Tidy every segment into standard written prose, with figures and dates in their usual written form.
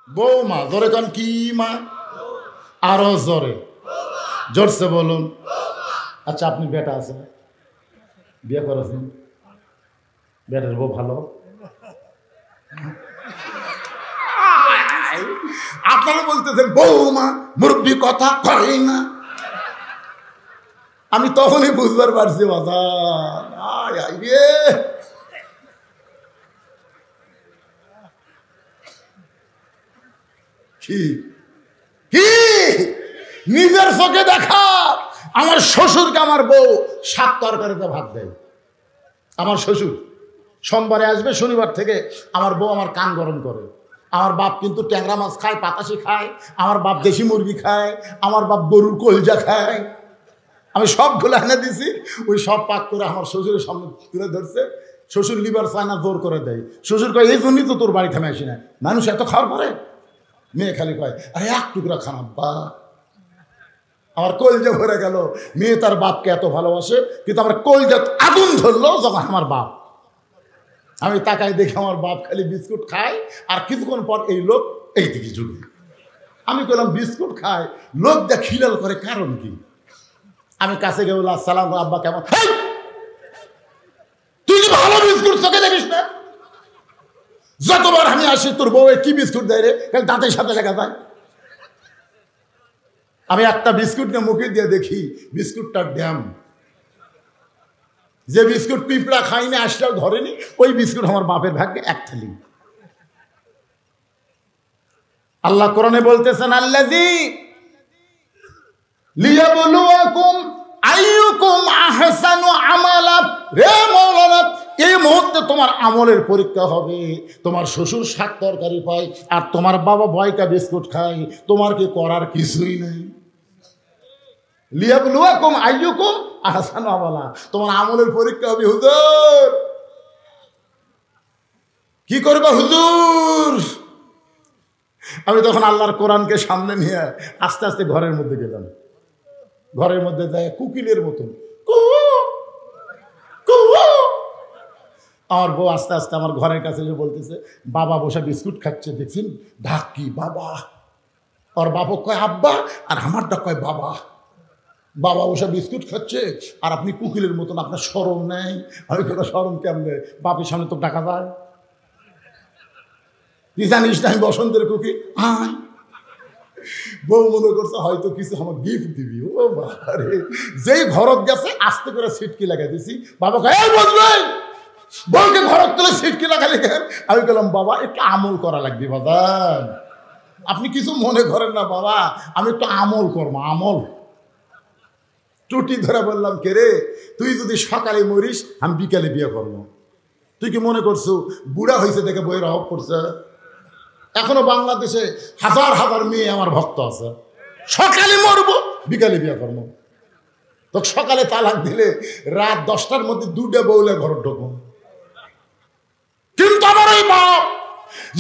বৌমা। জোরে কন কি মা? আরো জোরে, জোরছে বলুন। আচ্ছা, আপনি বেটা আছে না, বিয়ে করেছেন, বেটার বউ ভালো? আপনারা বলতেছেন বৌমা মুরব্বী কথা কয় না। আমি তখনই বুঝবার পারছি বাজার কি কি নিজের চোখে দেখা। আমার শ্বশুরকে আমার বউ 7 তরকারিতে ভাত দেয়। আমার শ্বশুর সোমবারে আসবে, শনিবার থেকে আমার বউ আমার কান গরম করে। আমার বাপ কিন্তু ট্যাংরা মাছ খায়, পাতাশি খায়, আমার বাপ দেশি মুরগি খায়, আমার বাপ গরুর কলজা খায়। আমি সবগুলো এনে দিছি, ওই সব পাক করে আমার শ্বশুরের সামনে তুলে ধরছে। শ্বশুর লিভার চায় না, জোর করে দেয়। শ্বশুর কয় এই জন্যই তো তোর বাড়ি থামে আসি না, মানুষ এত খাওয়ার পরে। মেয়ে খালি কয় আরে এক টুকরা খান আব্বা। আমার কলজা ভরে গেল। মেয়ে তার বাপকে এত ভালোবাসে, কিন্তু আমার কলজা আগুন ধরলো যখন আমার বাপ। আমি তাকাই দেখি আমার বাপ খালি বিস্কুট খায়, আর কিছুক্ষণ পর এই লোক এইদিকে ঝুঁকে। আমি বললাম বিস্কুট খায়, লোক যা খিলাল করে, কারণ কি? আমি কাছে গিয়ে বললাম আসসালাম আব্বা কেমন? তুই কি ভালো বিস্কুট চোখে দেখিস না? যতবার আমি আসি তোর বউ কি বিস্কুট দেয় রে, দাঁতের সাথে লেখা যায়। আমি একটা বিস্কুট নিয়ে মুখে দিয়ে দেখি বিস্কুটটার ড্যাম। যে বিস্কুট পিঁপড়া খাইনি, আসলেও ধরেনি, ওই বিস্কুট আমার বাপের ভাগ্যে এক থালি। আল্লাহ কোরআনে বলতেছেন আল্লাযী লিয়াবলুয়াকুম আইয়ুকুম আহসানু আমালা। রে মাওলানা, এই মুহূর্তে তোমার আমলের পরীক্ষা হবে। তোমার শ্বশুর 7 তরকারি পায় আর তোমার বাবা 2টা বিস্কুট খায়, তোমার কি করার কিছুই নেই। লিয়াবলুয়াকুম আইয়ুকুম আহসানু আমালা, তোমার আমলের পরীক্ষা হবে। হুজুর কি করবা হুজুর? আমি তখন আল্লাহর কোরআনকে সামনে নিয়ে আস্তে আস্তে ঘরের মধ্যে গেলাম। ঘরের মধ্যে যায় কুকিলের মতন আমার বউ আস্তে আস্তে আমার ঘরের কাছে এসে বলতেছে বাবা বসে বিস্কুট খাচ্ছে, দেখছেন ঢাক কি বাবা। আর বাবা কয় আব্বা, আর আমারটা কয় বাবা। বাবা বসে বিস্কুট খাচ্ছে আর আপনি কুকিলের মতন, আপনার শরম নেই? আমি কোনো শরম কেমনে? বাপের সামনে তো ডাকা যায়। তুই জানিস না আমি বসন্তের কুকিল? আয়। বউ মনে করছে হয়তো কিছু আমার গিফট দিবি। ও বাবারে, যেই ঘরত গেছে আস্তে করে সিটকি লাগাই দিছি। বাবা কয় এই বলবেন বউকে ঘরত তুলে সিটকি লাগালে কেন? আমি বললাম বাবা একটু আমল করা লাগবে বাজান, আপনি কিছু মনে করেন না বাবা, আমি একটু আমল করবো। আমল টুটি ধরে বললাম কে রে, তুই যদি সকালে মরিস আমি বিকালে বিয়ে করবো। তুই কি মনে করছো বুড়া হয়েছে দেখে বইয়ের অভাব করছে? এখনো বাংলাদেশে হাজার হাজার মেয়ে আমার ভক্ত আছে, সকালে মরবো বিকালে বিয়ে করবো। তো সকালে তালাক দিলে রাত 10টার মধ্যে 2টা বউলে ঘর ঢোকো। কিন্তু আমার ওই বাপ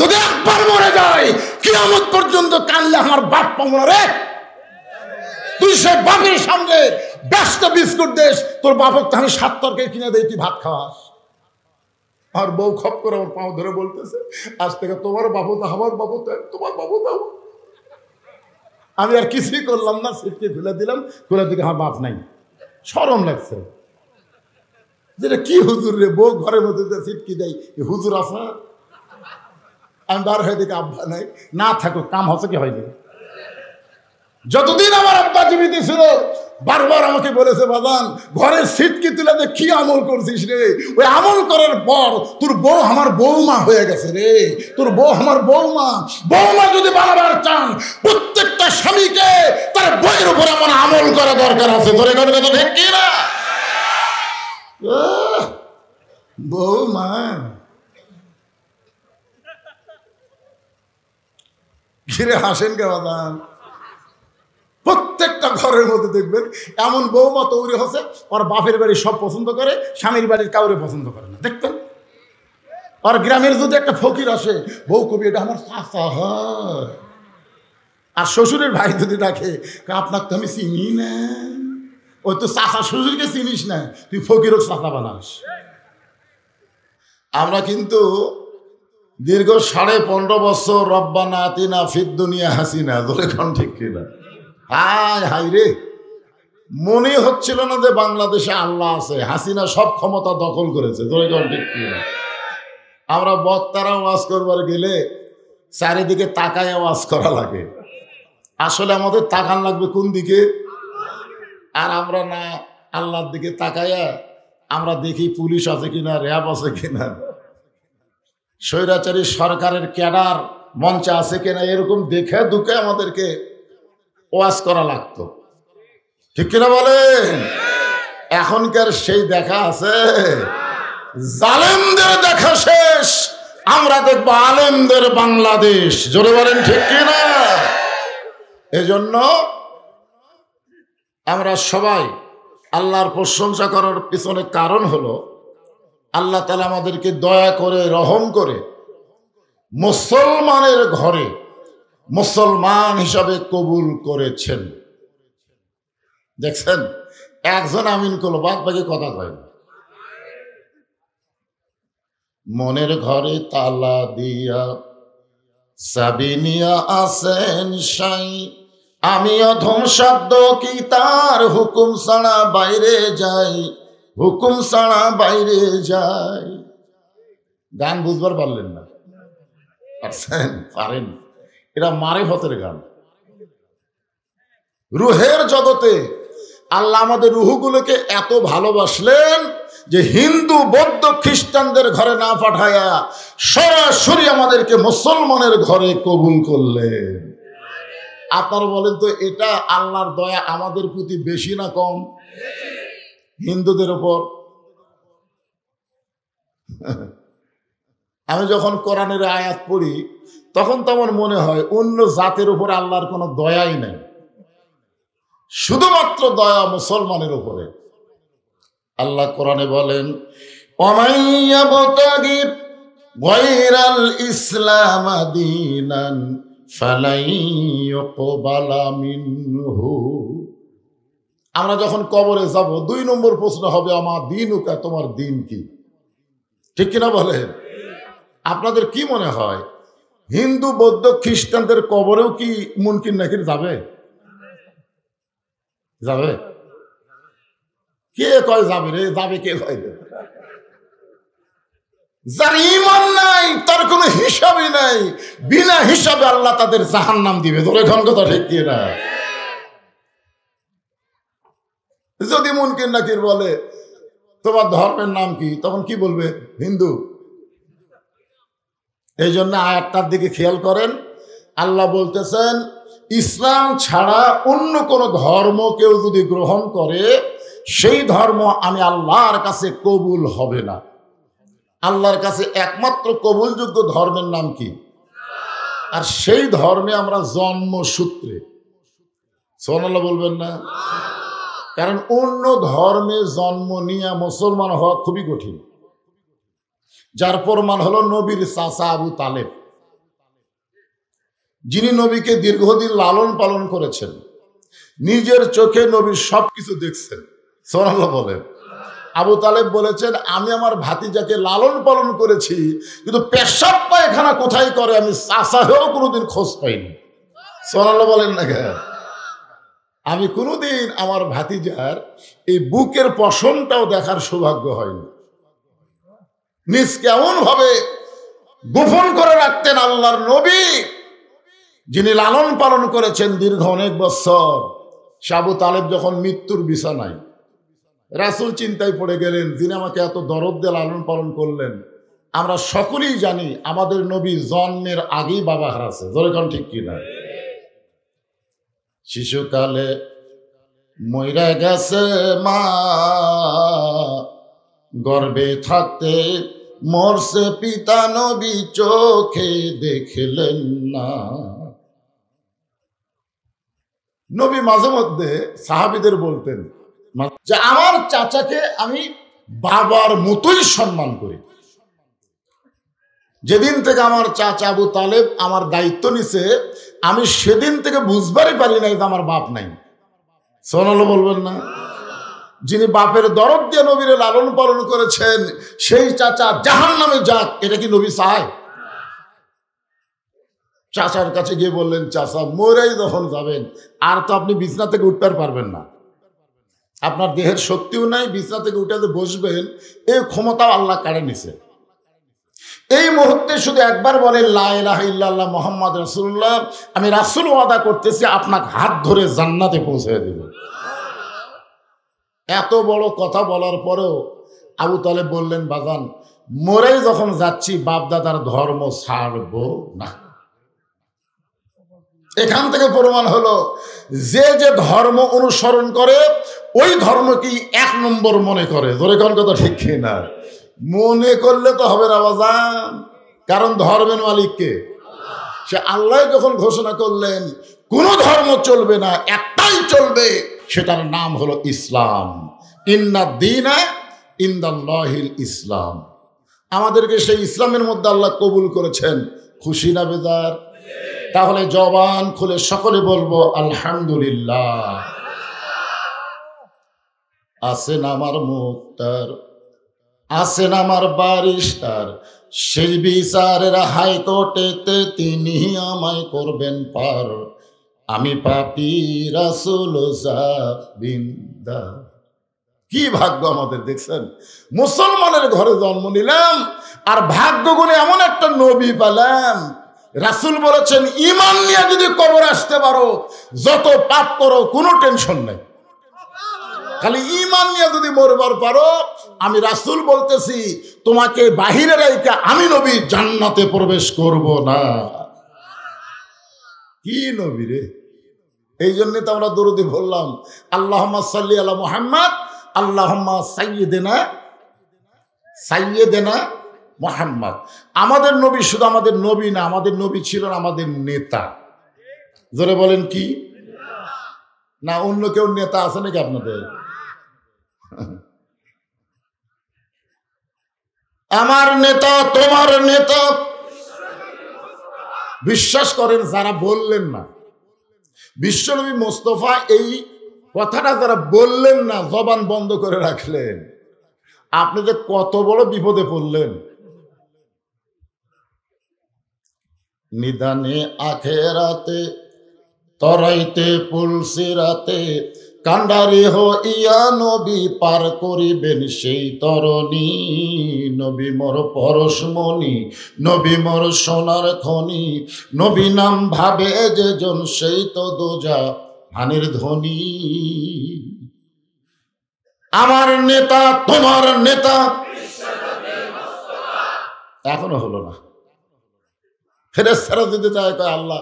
যদি একবার মরে যায় কিয়ামত পর্যন্ত কানলে আমার বাপ পাবো না রে। তুই সে বাপের সামনে ব্যস্ত বিস্কুট দেশ, তোর বাপকে আমি 7 তরকারি কিনে দেই, তুই ভাত খাওয়াস। আর বউ খপ করে আমার পাও ধরে বলতেছে আজ থেকে তোমার বাবু তো আমার বাবু, তো তোমার বাবু দাও। আমি আর কিছুই করলাম না, সিটকে খুলে দিলাম। খুলে দিকে আমার বাপ নাই। শরম লাগছে, যেটা কি হুজুর রে, বউ ঘরের মধ্যে সিটকি দেয়, হুজুর আসা। আমি বার হয়ে দিকে আব্বা নাই, না থাকুক কাম হচ্ছে কি হয়নি। যতদিন আমার আব্বা জীবিত ছিল বারবার আমাকে বলেছে বাজান ঘরের সিটকি তুলে যে কি আমল করছিস রে, ওই আমল করার পর তোর বউ আমার বৌমা হয়ে গেছে রে, তোর বউ আমার বৌমা। বৌমা যদি বানাবার চান প্রত্যেকটা স্বামীকে তার বউয়ের উপর এমন আমল করা দরকার আছে। ধরে কথা ঠিক কি না? বৌমা ঘিরে হাসেন কে বাজান? প্রত্যেকটা ঘরের মধ্যে দেখবেন এমন বৌমা তৈরি হচ্ছে, ওর বাপের বাড়ি সব পছন্দ করে, স্বামীর বাড়ির কাউরে পছন্দ করে না। দেখতেন আর গ্রামের যদি একটা ফকির আসে, বউ কবি এটা আমার চাচা হয়। আর শ্বশুরের ভাই যদি ডাকে আপনাকে তো আমি চিনি না, ওই তো চাচা শ্বশুরকে চিনিস না, তুই ফকিরও চাচা বানাস। আমরা কিন্তু দীর্ঘ 15.5 বছর রব্বানা আতিনা ফিদ দুনিয়া হাসিনা, ধরে কোন ঠিক কিনা? হায় হায় রে, মনে হচ্ছিল না যে বাংলাদেশে আল্লাহ আছে। হাসিনা সব ক্ষমতা দখল করেছে, ধরে কোন ঠিক কিনা? আমরা বক্তারা ওয়াজ করবার গেলে চারিদিকে তাকায় ওয়াজ করা লাগে। আসলে আমাদের তাকান লাগবে কোন দিকে? আর আমরা না আল্লাহর দিকে তাকায়া আমরা দেখি পুলিশ আছে কিনা, র্যাব আছে কিনা, স্বৈরাচারী সরকারের ক্যাডার মঞ্চে আছে কিনা, এরকম দেখে দুঃখে আমাদেরকে ওয়াজ করা লাগতো, ঠিক কিনা বলেন? এখনকার সেই দেখা আছে? জালেমদের দেখা শেষ, আমরা দেখবো আলেমদের বাংলাদেশ, জোরে বলেন ঠিক কিনা? এজন্য আমরা সবাই আল্লাহর প্রশংসা করার পিছনে কারণ হলো আল্লাহ তাআলা আমাদেরকে দয়া করে রহম করে মুসলমানের ঘরে মুসলমান হিসাবে কবুল করেছেন। দেখছেন, একজন আমিন করলো, বাদ বাকি কথা কয় না। মনের ঘরে তালা দিয়া সাবিনিয়া আসেন সাই, আমি অধম শব্দ কি তার হুকুম ছাড়া বাইরে যাই, হুকুম ছাড়া বাইরে যাই। গান বুঝবার পারলেন না? পারছেন? পারেন? এটা মারিফতের গান। রুহের জগতে আল্লাহ আমাদের রুহগুলোকে এত ভালোবাসলেন যে হিন্দু বৌদ্ধ খ্রিস্টানদের ঘরে না পাঠায়া সরাসরি আমাদেরকে মুসলমানের ঘরে কবুল করলেন। আপনারা বলেন তো, এটা আল্লাহর দয়া আমাদের প্রতি বেশি না কম? হিন্দুদের উপর আমি যখন কোরআনের আয়াত পড়ি তখন তো আমার মনে হয় অন্য জাতের উপর আল্লাহর কোনো দয়াই নাই, শুধুমাত্র দয়া মুসলমানের উপরে। আল্লাহ কোরআনে বলেন, ওয়ামাইয়াবতাগি গায়রাল ইসলাম দীনান ফালাই ইউকবালা মিনহু। আমরা যখন কবরে যাব 2 নম্বর প্রশ্ন হবে, আমার দিনুকা, তোমার দিন কি? ঠিক কিনা বলেন? আপনাদের কি মনে হয় হিন্দু বৌদ্ধ খ্রিস্টানদের কবরেও কি মুনকির নাকির যাবে? যাবে? কে কয় যাবে রে? যাবে কে কয়? যার ঈমান নাই তার কোনো হিসাবই নাই, বিনা হিসাবে আল্লাহ তাদের জাহান্নাম দিবে, ধরে কোন কথা ঠিক কি না? যদি মুনকির নাকির বলে তোমার ধর্মের নাম কি, তখন কি বলবে? হিন্দু। এই জন্য আয়াতটার দিকে খেয়াল করেন, আল্লাহ বলতেছেন ইসলাম ছাড়া অন্য কোনো ধর্ম কেউ যদি গ্রহণ করে সেই ধর্ম আমি আল্লাহর কাছে কবুল হবে না। আল্লাহর কাছে একমাত্র কবুলযোগ্য ধর্মের নাম কি? আর সেই ধর্মে আমরা জন্মসূত্রে, সুবহানাল্লাহ বলবেন না? কারণ অন্য ধর্মে জন্ম নিয়ে মুসলমান হওয়া খুবই কঠিন। যার প্রমাণ হলো নবীর চাচা আবু তালেব, যিনি নবীকে দীর্ঘদিন লালন পালন করেছেন, নিজের চোখে নবীর সবকিছু দেখছেন। সুবহানাল্লাহ বলেন। আবু তালেব বলেছেন, আমি আমার ভাতিজাকে লালন পালন করেছি, কিন্তু পেশাব পায়খানা কোথায় করে আমি চাচা হয়েও কোনোদিন খোঁজ পাইনি। সুবহানাল্লাহ বলেন না কেন? আমি কোনোদিন আমার ভাতিজার এই বুকের পশমটাও দেখার সৌভাগ্য হয়নি। নিজ কেমন ভাবে গোপন করে রাখতেন আল্লাহর নবী, যিনি লালন পালন করেছেন দীর্ঘ অনেক বছর। আবু তালেব যখন মৃত্যুর বিছানায়, রাসূল চিন্তায় পড়ে গেলেন, যিনি আমাকে এত দরদ দিয়ে লালন পালন করলেন। আমরা সকলেই জানি আমাদের নবী জন্মের আগেই বাবা হারাছে, ধরে কোন ঠিক কিনা? শিশুকালে মইরা গেছে মা, গর্ভে থাকতে মরছে পিতা, নবী চোখে দেখলেন না। নবী মাঝে মধ্যে সাহাবীদের বলতেন যে আমার চাচাকে আমি বাবার মতোই সম্মান করি। যেদিন থেকে আমার চাচা আবু তালেব আমার দায়িত্ব নিছে, আমি সেদিন থেকে বুঝবারই পারি নাই যে আমার বাপ নাই। সুবহানাল্লাহ বলবেন না? যিনি বাপের দরদ দিয়ে নবীরে লালন পালন করেছেন, সেই চাচা জাহান্নামে যাক, এটা কি নবী চায়? চাচার কাছে গিয়ে বললেন, চাচা মরেই যখন যাবেন আর তো আপনি বিছনা থেকে উঠতে পারবেন না, আপনার দেহের শক্তিও নাই, বিছনা থেকে উঠে যে বসবেন এই ক্ষমতাও আল্লাহ কাড়ে নিছে। এই মুহূর্তে শুধু একবার বলেন লা ইলাহা ইল্লাল্লাহ মুহাম্মদ রাসূলুল্লাহ, আমি রাসূল ওয়াদা করতেছি আপনাকে হাত ধরে জান্নাতে পৌঁছে দেব। এত বড় কথা বলার পরেও আবু তালেব বললেন, বাজান মরেই যখন যাচ্ছি বাপ দাদার ধর্ম ছাড়বো না। এখান থেকে প্রমাণ হলো যে যে ধর্ম অনুসরণ করে ওই ধর্মকেই এক নম্বর মনে করে। জোরে কোন কথা ঠিক না? মনে করলে তো হবে না বাজান, কারণ ধর্মের মালিক কে? সে আল্লাহ যখন ঘোষণা করলেন কোন ধর্ম চলবে না, একটাই চলবে, সেটার নাম হলো ইসলাম। ইন্না দীনা ইনদাল্লাহিল ইসলাম। আমাদেরকে সেই ইসলামের মধ্যে আল্লাহ কবুল করেছেন, খুশি না বেজার? তাহলে জবান খুলে সকলে বলবো আলহামদুলিল্লাহ। আছেন আমার মুক্তার, আছেন আমার বারিস্টার, সেই বিচারের হাইকোর্টেতে তিনি আমায় করবেন পার। আমি পাপী রাসূল জাবিন্দা। কি ভাগ্য আমাদের! দেখছেন, মুসলমানের ঘরে জন্ম নিলাম আর ভাগ্য গুণে এমন একটা নবী পেলাম। রাসূল বলেছেন ঈমান নিয়ে যদি কবর আসতে পারো, যত পাপ করো কোনো টেনশন নেই, খালি ঈমান নিয়ে যদি মরবার পারো, আমি রাসূল বলতেছি তোমাকে বাহিরে রেখে আমি নবী জান্নাতে প্রবেশ করব না। কি নবী রে! এই জন্য তো আমরা দরুদি বললাম, আল্লাহুম্মা সাল্লি আলা মুহাম্মদ, আল্লাহুম্মা সাইয়্যিদিনা সাইয়্যিদিনা মুহাম্মদ। আমাদের নবী শুধু আমাদের নবী না, আমাদের নবী ছিলেন আমাদের নেতা। জোরে বলেন কি না? অন্য কেউ নেতা আছে নাকি আপনাদের? আমার নেতা তোমার নেতা। বিশ্বাস করেন যারা বললেন না বিশ্বনবী মোস্তফা এই কথাটা যারা বললেন না, জবান বন্ধ করে রাখলেন, আপনি যে কত বড় বিপদে পড়লেন। নিদানে আখেরাতে তরাইতে পুলসিরাতে কান্ডারি হইয়া নবী পার করিবেন সেই তরণী। নবী মোর পরশমণি, নবী মোর সোনার খনি, নবী নাম ভাবে যে জন সেই তো দোজা হানির ধ্বনি। আমার নেতা তোমার নেতা এখনো হলো না। ফেরেশতারা যদি যায় কয় আল্লাহ,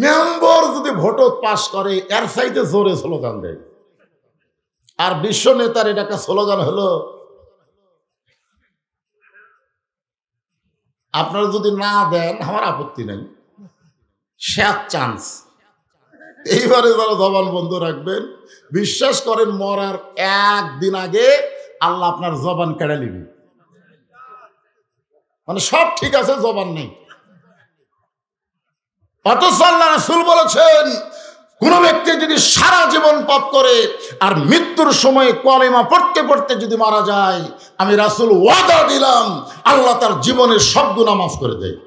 মেম্বার যদি ভোট পাস করে এর চাইতে জোরে স্লোগান দেয়। আর বিশ্ব নেতার এটা একটা স্লোগান হলো, আপনারা যদি না দেন আমার আপত্তি নেই, শেষ চান্স। এইবারে যারা জবান বন্ধ রাখবেন, বিশ্বাস করেন মরার একদিন আগে আল্লাহ আপনার জবান কেড়ে নিবে। মানে সব ঠিক আছে, জবান নেই। অথচ আল্লাহ রাসূল বলেছেন কোন ব্যক্তি যদি সারা জীবন পাপ করে আর মৃত্যুর সময় কলেমা পড়তে পড়তে যদি মারা যায়, আমি রাসূল ওয়াদা দিলাম আল্লাহ তার জীবনের সব গুনাহ মাফ করে দেয়।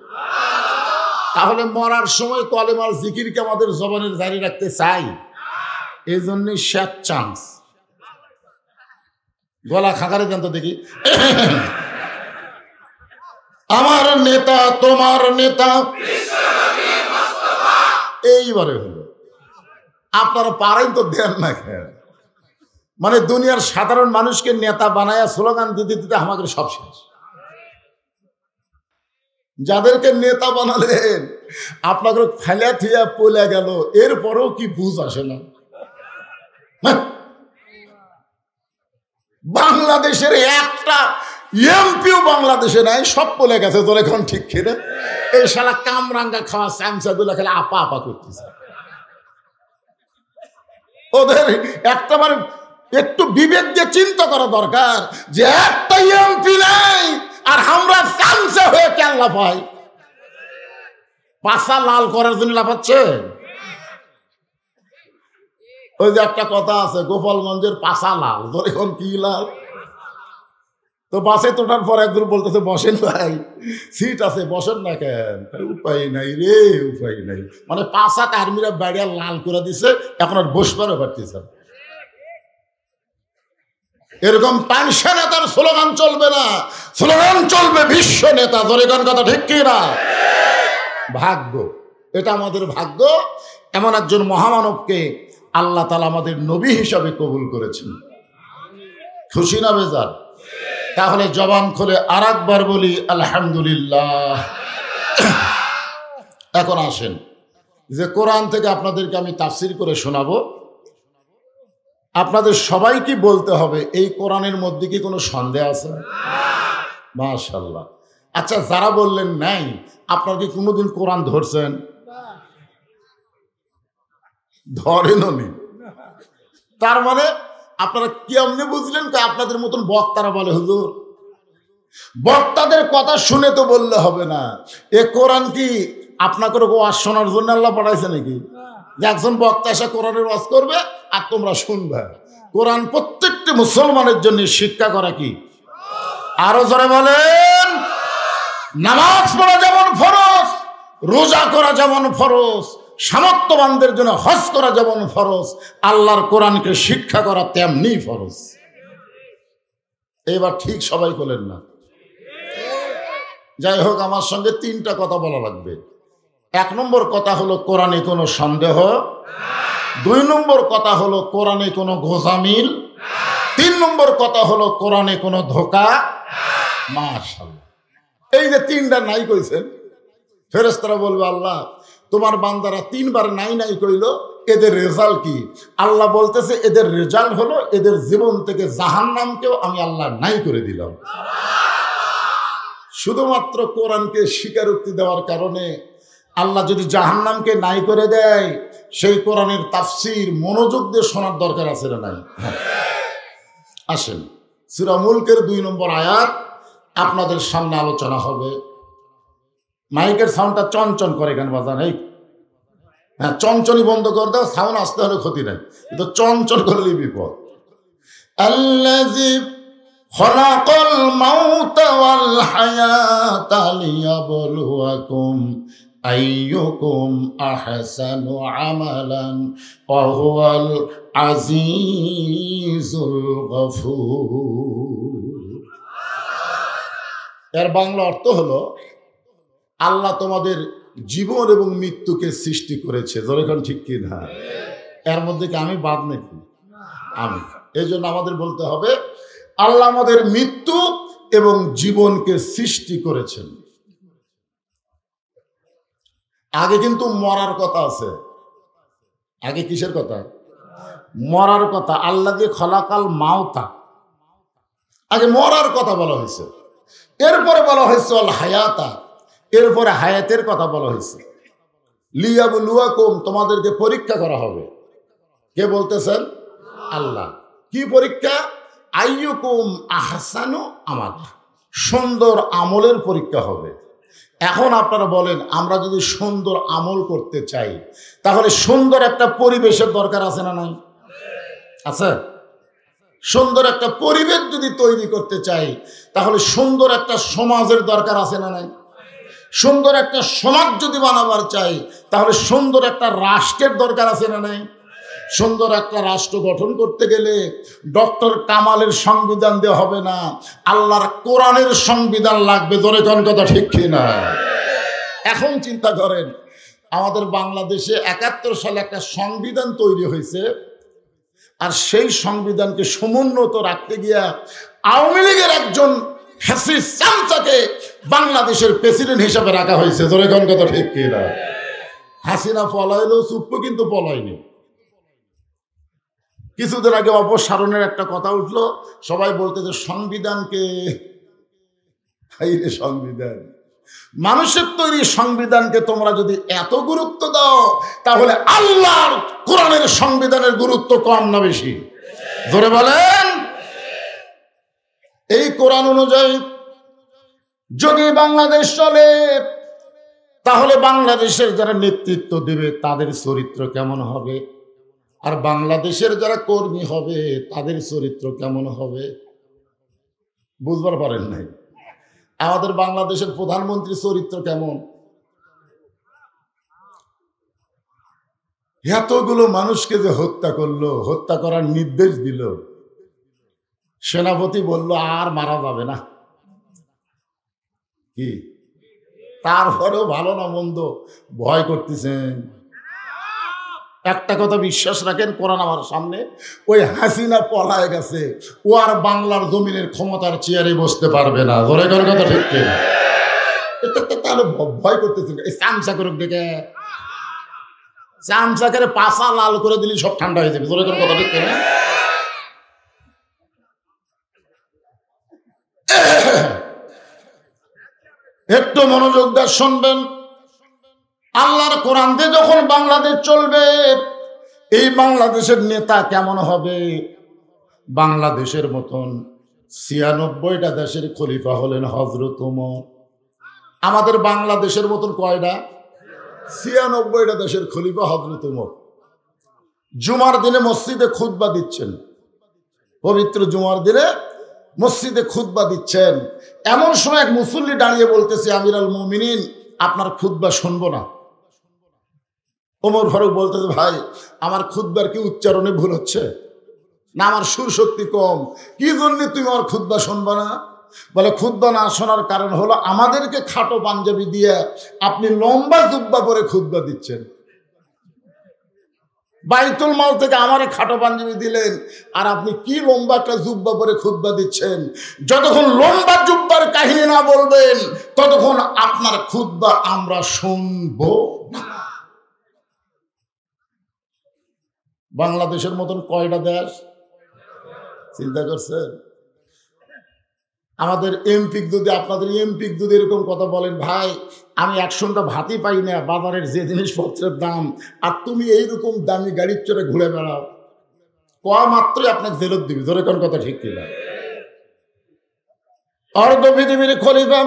তাহলে মরার সময় কলেমার জিকিরকে আমাদের জবানের জারি রাখতে চাই, এই জন্যই শেষ চান্স। গলা খাকারে দেন তো দেখি। আমার নেতা তোমার নেতা, এইবারে হলো। আপনারা পারেন তো দেন না কেন? মানে দুনিয়ার সাধারণ মানুষকে নেতা বানায়া স্লোগান দিতে দিতে আমাদের সব শেষ। যাদেরকে নেতা বানালেন আপনাকে ফেলে থিয়া পলে গেল, এরপরেও কি বুঝ আসে না? বাংলাদেশের একটা এমপিও বাংলাদেশে নাই, সব পলে গেছে। তোর এখন ঠিক খেলে এই শালা কামরাঙ্গা খাওয়া স্যামসাগুলো খেলে আপা আপা করতেছে। ওদের একটা মানে একটু বিবেক দিয়ে চিন্তা করা দরকার যে একটা এমপি নাই আর আমরা স্যামসা হয়ে কেন লাফাই? পাশা লাল করার জন্য লাফাচ্ছে। ওই যে একটা কথা আছে, গোপালগঞ্জের পাশা লাল, তোর এখন কি লাল? তো বাসে তোটার পর একজন বলতেছে বসেন ভাই, সিট আছে বসেন না কেন? উপায় নাই রে, উপায় নাই। মানে 5-7 আর্মিরা বাড়িয়া লাল করে দিছে, এখন আর বসবারও পারতেছে। এরকম পাঁচশো নেতার স্লোগান চলবে না, স্লোগান চলবে বিশ্ব নেতা। ধরে কোন কথা ঠিক কি না? ভাগ্য, এটা আমাদের ভাগ্য। এমন একজন মহামানবকে আল্লাহ তাআলা আমাদের নবী হিসাবে কবুল করেছেন। খুশি না বেজার? তাহলে জবান খুলে আরেকবার বলি আলহামদুলিল্লাহ। এখন আসেন যে কোরআন থেকে আপনাদেরকে আমি তাফসীর করে শোনাবো। আপনাদের সবাইকে বলতে হবে এই কোরআনের মধ্যে কি কোনো সন্দেহ আছে? মাশাআল্লাহ। আচ্ছা, যারা বললেন নাই, আপনারা কি কোনোদিন কোরআন ধরছেন? ধরেনও নি। তার মানে আপনারা কেমনে বুঝলেন? আপনাদের মতন বক্তারা বলে হুজুর, বক্তাদের কথা শুনে তো বললে হবে না। এ কোরআন কি আপনাকে ওয়াজ শোনার জন্য আল্লাহ পাঠাইছে নাকি? যে একজন বক্তা এসে কোরআনের ওয়াজ করবে আর তোমরা শুনবে? কোরআন প্রত্যেকটি মুসলমানের জন্য শিক্ষা করা কি? আরো জোরে বলেন। নামাজ পড়া যেমন ফরজ, রোজা করা যেমন ফরজ, সামর্থ্যবানদের জন্য হজ করা যেমন ফরজ, আল্লাহর কোরআনকে শিক্ষা করা তেমনি ফরজ। এবার ঠিক সবাই বলেন না? যাই হোক, আমার সঙ্গে 3টা কথা বলা লাগবে। 1 নম্বর কথা হলো কোরআনে কোনো সন্দেহ, 2 নম্বর কথা হলো কোরআনে কোনো গোজামিল, 3 নম্বর কথা হলো কোরআনে কোনো ধোঁকা। মাশাআল্লাহ, এই যে 3টা নাই কইছেন, ফেরেশতারা বলবে আল্লাহ তোমার বান্দারা 3 বার নাই নাই কইল, এদের রেজাল্ট কি? আল্লাহ বলতেছে এদের রেজাল্ট হলো এদের জীবন থেকে জাহান্নামকেও আমি আল্লাহ নাই করে দিলাম। শুধুমাত্র কোরআনকে স্বীকারোক্তি দেওয়ার কারণে আল্লাহ যদি জাহান্নামকে নাই করে দেয়, সেই কোরআনের তাফসীর মনোযোগ দিয়ে শোনার দরকার আছে না নাই? আসেন, সূরা মুলকের 2 নম্বর আয়াত আপনাদের সামনে আলোচনা হবে। মাইকের সাউন্ডটা চঞ্চন করে কেন বাজান? এই হ্যাঁ, চঞ্চনই বন্ধ করে দাও, সাউন্ড আসতে হলে ক্ষতি নাই, কিন্তু চঞ্চল করলেই বিপদ। আল্লাযী খলাকাল মাউতা ওয়াল হায়াতা লিয়াবলুয়াকুম আইয়ুকুম আহসানু আমালান ওয়া হুয়াল আজিজুল গফুর। এর বাংলা অর্থ হলো আল্লাহ তোমাদের জীবন এবং মৃত্যুকে সৃষ্টি করেছে। যেরকম ঠিক কি না? এর মধ্যে কি আমি বাদ নাকি? আমি। এই জন্য আমাদের বলতে হবে আল্লাহ আমাদের মৃত্যু এবং জীবনকে সৃষ্টি করেছেন। আগে কিন্তু মরার কথা আছে। আগে কিসের কথা? মরার কথা। আল্লাহ দিয়ে খলাকাল মাউতা, আগে মরার কথা বলা হয়েছে। এরপরে বলা হয়েছে আল হায়াতা, এরপরে হায়াতের কথা বলা হয়েছে। লিয়াবলুয়াকুম, তোমাদেরকে পরীক্ষা করা হবে। কে বলতেছেন? আল্লাহ। কি পরীক্ষা? আইয়ুকুম আহসানু আমালা, সুন্দর আমলের পরীক্ষা হবে। এখন আপনারা বলেন, আমরা যদি সুন্দর আমল করতে চাই তাহলে সুন্দর একটা পরিবেশের দরকার আছে না নাই? আছে। সুন্দর একটা পরিবেশ যদি তৈরি করতে চাই তাহলে সুন্দর একটা সমাজের দরকার আছে না নাই? সুন্দর একটা সমাজ যদি বানাবার চাই তাহলে সুন্দর একটা রাষ্ট্রের দরকার আছে না নাই? সুন্দর একটা রাষ্ট্র গঠন করতে গেলে ডক্টর কামালের সংবিধান দেওয়া হবে না, আল্লাহর কোরআনের সংবিধান লাগবে। জোরে কোন কথা ঠিক কি না? এখন চিন্তা করেন, আমাদের বাংলাদেশে 71 সালে একটা সংবিধান তৈরি হয়েছে, আর সেই সংবিধানকে সমুন্নত রাখতে গিয়া আওয়ামী লীগের একজন ফ্যাসিস্ট চামচাকে বাংলাদেশের প্রেসিডেন্ট হিসাবে রাখা হয়েছে। জোরে কোন কথা ঠিক কি না? হাসিনা পলাইলো, চুপ্পু কিন্তু পলায়নি। কিছুদিন আগে অপসারণের একটা কথা উঠলো, সবাই বলতে যে সংবিধানকে, সংবিধান, মানুষের তৈরি সংবিধানকে তোমরা যদি এত গুরুত্ব দাও তাহলে আল্লাহর কোরআনের সংবিধানের গুরুত্ব কম না বেশি? ধরে বলেন। এই কোরআন অনুযায়ী যদি বাংলাদেশ চলে তাহলে বাংলাদেশের যারা নেতৃত্ব দেবে তাদের চরিত্র কেমন হবে, আর বাংলাদেশের যারা কর্মী হবে তাদের চরিত্র কেমন হবে? বুঝবার পারেন নাই? আমাদের বাংলাদেশের প্রধানমন্ত্রী চরিত্র কেমন? এতগুলো মানুষকে যে হত্যা করলো, হত্যা করার নির্দেশ দিল, সেনাপতি বলল আর মারা যাবে না। কি তারপরেও ভালো না মন্দ ভয় করতেছেন। একটা কথা বিশ্বাস রাখেন, কোরআন আমার সামনে, ওই হাসিনা পলায় গেছে, ও আর বাংলার জমিনের ক্ষমতার চেয়ারে বসতে পারবে না। ধরে করার কথা ঠিক কিনা? তাহলে ভয় করতেছেন। এই চামচা করে ডেকে চামচা করে পাশা লাল করে দিলে সব ঠান্ডা হয়ে যাবে। ধরে করার কথা ঠিক কিনা? একটু মনোযোগ দিয়ে শুনবেন। আল্লাহর কোরআন দিয়ে যখন বাংলাদেশ চলবে, এই বাংলাদেশের নেতা কেমন হবে? বাংলাদেশের মতন ৯৬টা দেশের খলিফা হলেন হযরত ওমর। আমাদের বাংলাদেশের মতন কয়টা? ৯৬টা দেশের খলিফা হযরত ওমর। জুমার দিনে মসজিদে খুতবা দিচ্ছেন, পবিত্র জুমার দিনে মসজিদে খুতবা দিচ্ছেন। এমন সময় এক মুসল্লি দাঁড়িয়ে বলতেছে, আমিরুল মুমিনিন, আপনার খুতবা শুনবো না। ওমর ফারুক বলতেছে, ভাই আমার খুতবার কি উচ্চারণে ভুল হচ্ছে না আমার সুর শক্তি কম? কি জন্য তুমি আমার খুতবা শুনবা না? বলে, খুতবা না শোনার কারণ হলো আমাদেরকে খাটো পাঞ্জাবি দিয়ে আপনি লম্বা জুব্বা পরে খুতবা দিচ্ছেন। বাইতুল মাল থেকে আমারে খাটো পাঞ্জাবি দিলেন, আর আপনি কি লম্বা একটা জুব্বা পরে খুতবা দিচ্ছেন। যতক্ষণ লম্বা জুব্বার কাহিনী না বলবেন, ততক্ষণ আপনার খুতবা আমরা শুনবো না। বাংলাদেশের মতন কয়টা দেশ চিন্তা করছেন? আমাদের এমপি যদি, আপনাদের এমপি যদি এরকম কথা বলেন, ভাই আমি ১০০টা ভাতই পাই না, বাজারের যে জিনিসপত্রের দাম, আর তুমি এইরকম দামি গাড়ির চড়ে ঘুরে বেড়াও, কোয়া মাত্রই আপনাকে জেলত দিবি। ধরে কোন কথা ঠিক কিনা? অর্ধ পৃথিবীর খলিফা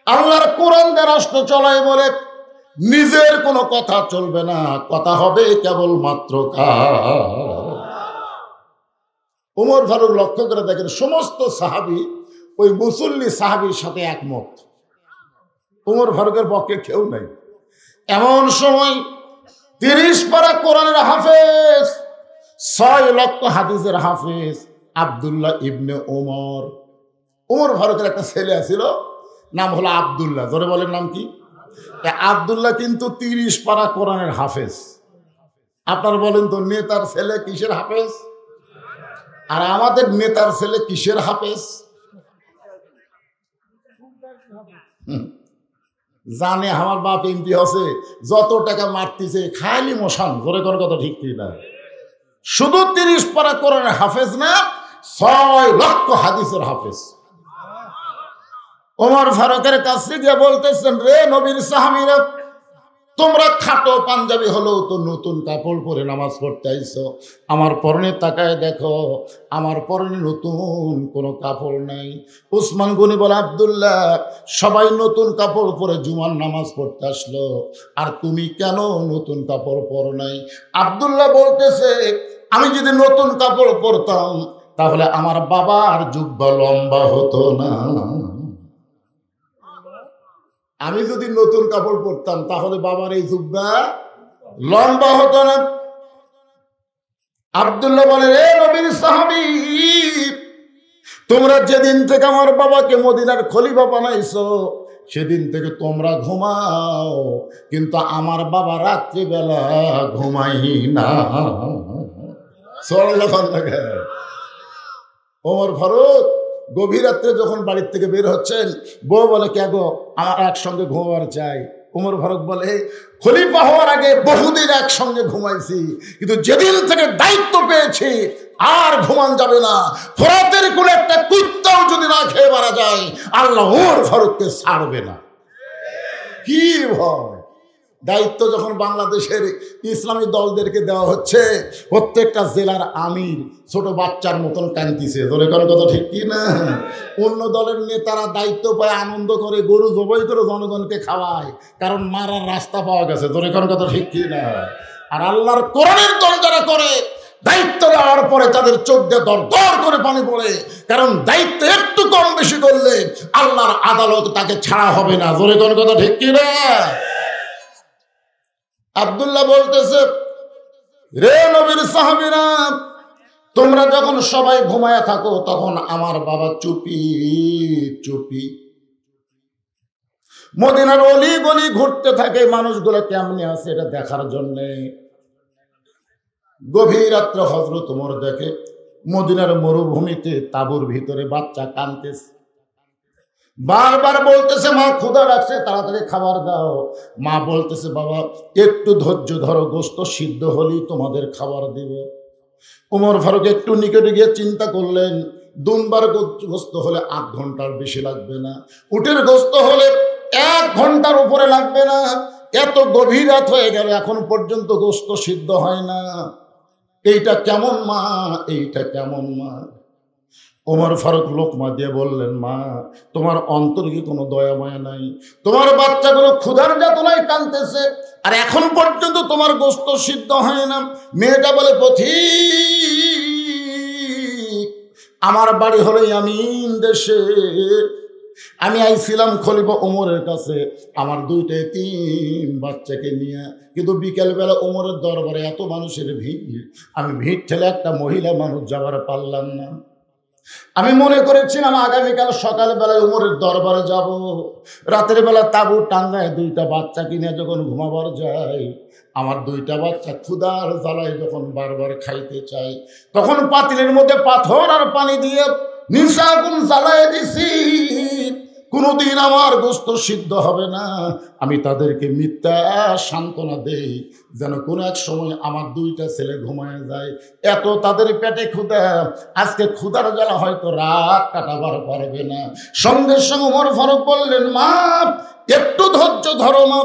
আল্লাহর কোরআন দিয়ে রাষ্ট্র চলায় বলে, নিজের কোনো কথা চলবে না, কথা হবে কেবল মাত্র ওমর ফারুক লক্ষ্য করে দেখেন, সমস্ত সাহাবী ওই মুসল্লি সাহাবীর সাথে একমত। ওমর ফারুকের পক্ষে কেউ নাই। এমন সময় ৩০ পারা কোরআনের হাফেজ, ৬ লক্ষ হাদিসের হাফেজ আব্দুল্লাহ ইবনে ওমর। ওমর ফারুকের একটা ছেলে ছিল, নাম হলো আব্দুল্লাহ। ধরে বলেন নাম কি? আব্দুল্লাহ কিন্তু ৩০ পারা কোরআনের হাফেজ। আপনারা বলেন তো, নেতার ছেলে কিসের হাফেজ? আর আমাদের নেতার ছেলে কিসের হাফেজ? জানে আমার বাপ এমপি আছে, যত টাকা মারতেছে খালি মশান। ধরে কোন কথা ঠিক কি না? শুধু ৩০ পারা কোরআনের হাফেজ না, ৬ লক্ষ হাদিসের হাফেজ। ওমর ফারুকের কাছে গিয়ে বলতেছেন, রে নবীর সাহাবীরা, তোমরা খাটো পাঞ্জাবি হলেও তো নতুন কাপড় পরে নামাজ পড়তে আইছো, আমার পরনে তাকায় দেখো, আমার পরনে নতুন কোনো কাপড় নাই। উসমান গনি বলে, আব্দুল্লাহ, সবাই নতুন কাপড় পরে জুমার নামাজ পড়তে আসলো, আর তুমি কেন নতুন কাপড় পরো নাই? আব্দুল্লাহ বলতেছে, আমি যদি নতুন কাপড় পরতাম তাহলে আমার বাবার জুব্বা লম্বা হতো না। আমি যদি নতুন কাপড় পরতাম তাহলে বাবার এই জুব্বা লম্বা হতো না। আব্দুল্লাহ বলে, রে নবীর সাহাবী, তোমরা যেদিন থেকে আমার বাবাকে মদিনার খলিফা বানাইছো, সেদিন থেকে তোমরা ঘুমাও, কিন্তু আমার বাবা রাত্রিবেলা ঘুমাই না। ওমর ফারুক গভীর রাত্রে যখন বাড়ির থেকে বের হচ্ছেন, বউ বলে, কে গো, আমার একসঙ্গে ঘুমাবার চাই। ওমর ফারুক বলে, খলিফা হওয়ার আগে বহুদিন একসঙ্গে ঘুমাইছি, কিন্তু যেদিন থেকে দায়িত্ব পেয়েছি আর ঘুমান যাবে না। ফরাতের কোন একটা কুত্তাও যদি না খেয়ে মারা যায়, আল্লাহ ওমর ফারুককে ছাড়বে না। কি ভয়! দায়িত্ব যখন বাংলাদেশের ইসলামী দলদেরকে দেওয়া হচ্ছে, প্রত্যেকটা জেলার আমির ছোট বাচ্চার মতন কাঁদতেছে। ধরে কোন কথা ঠিক কি না? অন্য দলের নেতারা দায়িত্ব পায়, আনন্দ করে, গরু জবাই করে জনগণকে খাওয়ায়, কারণ মারার রাস্তা পাওয়া গেছে। ধরে কোন কথা ঠিক কি না? আর আল্লাহর কোরআনের দল যারা করে, দায়িত্ব নেওয়ার পরে তাদের চোখ দিয়ে দর দর করে পানি পড়ে, কারণ দায়িত্ব একটু কম বেশি করলে আল্লাহর আদালত তাকে ছাড়া হবে না। জোরে কোন কথা ঠিক কি না? আব্দুল্লাহ বলতেছে, রে নবীর সাহাবীরা, তোমরা যখন সবাই ঘুমায়া থাকো তখন আমার বাবা চুপি চুপি মদিনার অলি গলি ঘুরতে থাকে, মানুষগুলো কেমনে আছে এটা দেখার জন্যে। গভীর রাত্রে হযরত ওমর দেখে মদিনার মরুভূমিতে তাঁবুর ভিতরে বাচ্চা কাঁদতেছে, বারবার বলতেছে মা ক্ষুধা লাগছে, তাড়াতাড়ি খাবার দাও। মা বলতেছে বাবা একটু ধৈর্য ধরো, গোশত সিদ্ধ হলেই তোমাদের খাবার দিব। ওমর ফারুক একটু নিকটে গিয়ে চিন্তা করলেন, দুনবার গোশত হলে 8 ঘন্টার বেশি লাগবে না, উটের গোশত হলে 1 ঘন্টার উপরে লাগবে না। এত গভীর রাত হয়ে গেল এখন পর্যন্ত গোশত সিদ্ধ হয় না, এইটা কেমন মা, এইটা কেমন মা? ওমর ফারুক লোকমা দিয়ে বললেন, মা তোমার অন্তরে কি কোনো দয়া মায়া নাই? তোমার বাচ্চাগুলো ক্ষুধার যাতনায় কাঁদতেছে আর এখন পর্যন্ত তোমার গোশত সিদ্ধ হয় না। মেয়েটা বলে, পথিক আমার বাড়ি হলো ইয়ামিন দেশে, আমি আইছিলাম খলিফা ওমরের কাছে আমার 2টা এতিম বাচ্চাকে নিয়ে, কিন্তু বিকেলবেলা ওমরের দরবারে এত মানুষের ভিড়, আমি ভিড় ঠেলে একটা মহিলা মানুষ যাবার পারলাম না। আমি মনে করেছিলাম আগামীকাল সকালবেলায় ওমরের দরবারে যাব। রাতের বেলা তাঁবু টাঙ্গায় 2টা বাচ্চা কিনে যখন ঘুমাবার যায়, আমার 2টা বাচ্চা ক্ষুধার জ্বালায় যখন বারবার খাইতে চাই, তখন পাতিলের মধ্যে পাথর আর পানি দিয়ে নিশা আগুন জ্বালায় দিছি। কোনোদিন আমার গোশত সিদ্ধ হবে না। আমি তাদেরকে মিথ্যা সান্ত্বনা দেই যেন কোনো এক সময় আমার 2টা ছেলে ঘুমায় যায়। এত তাদের পেটে ক্ষুধা, আজকে ক্ষুধার জ্বালা হয়তো রাত কাটাবার পারবে না। সঙ্গে সঙ্গে ওমর ফারুক বললেন, মা একটু ধৈর্য ধরো মা।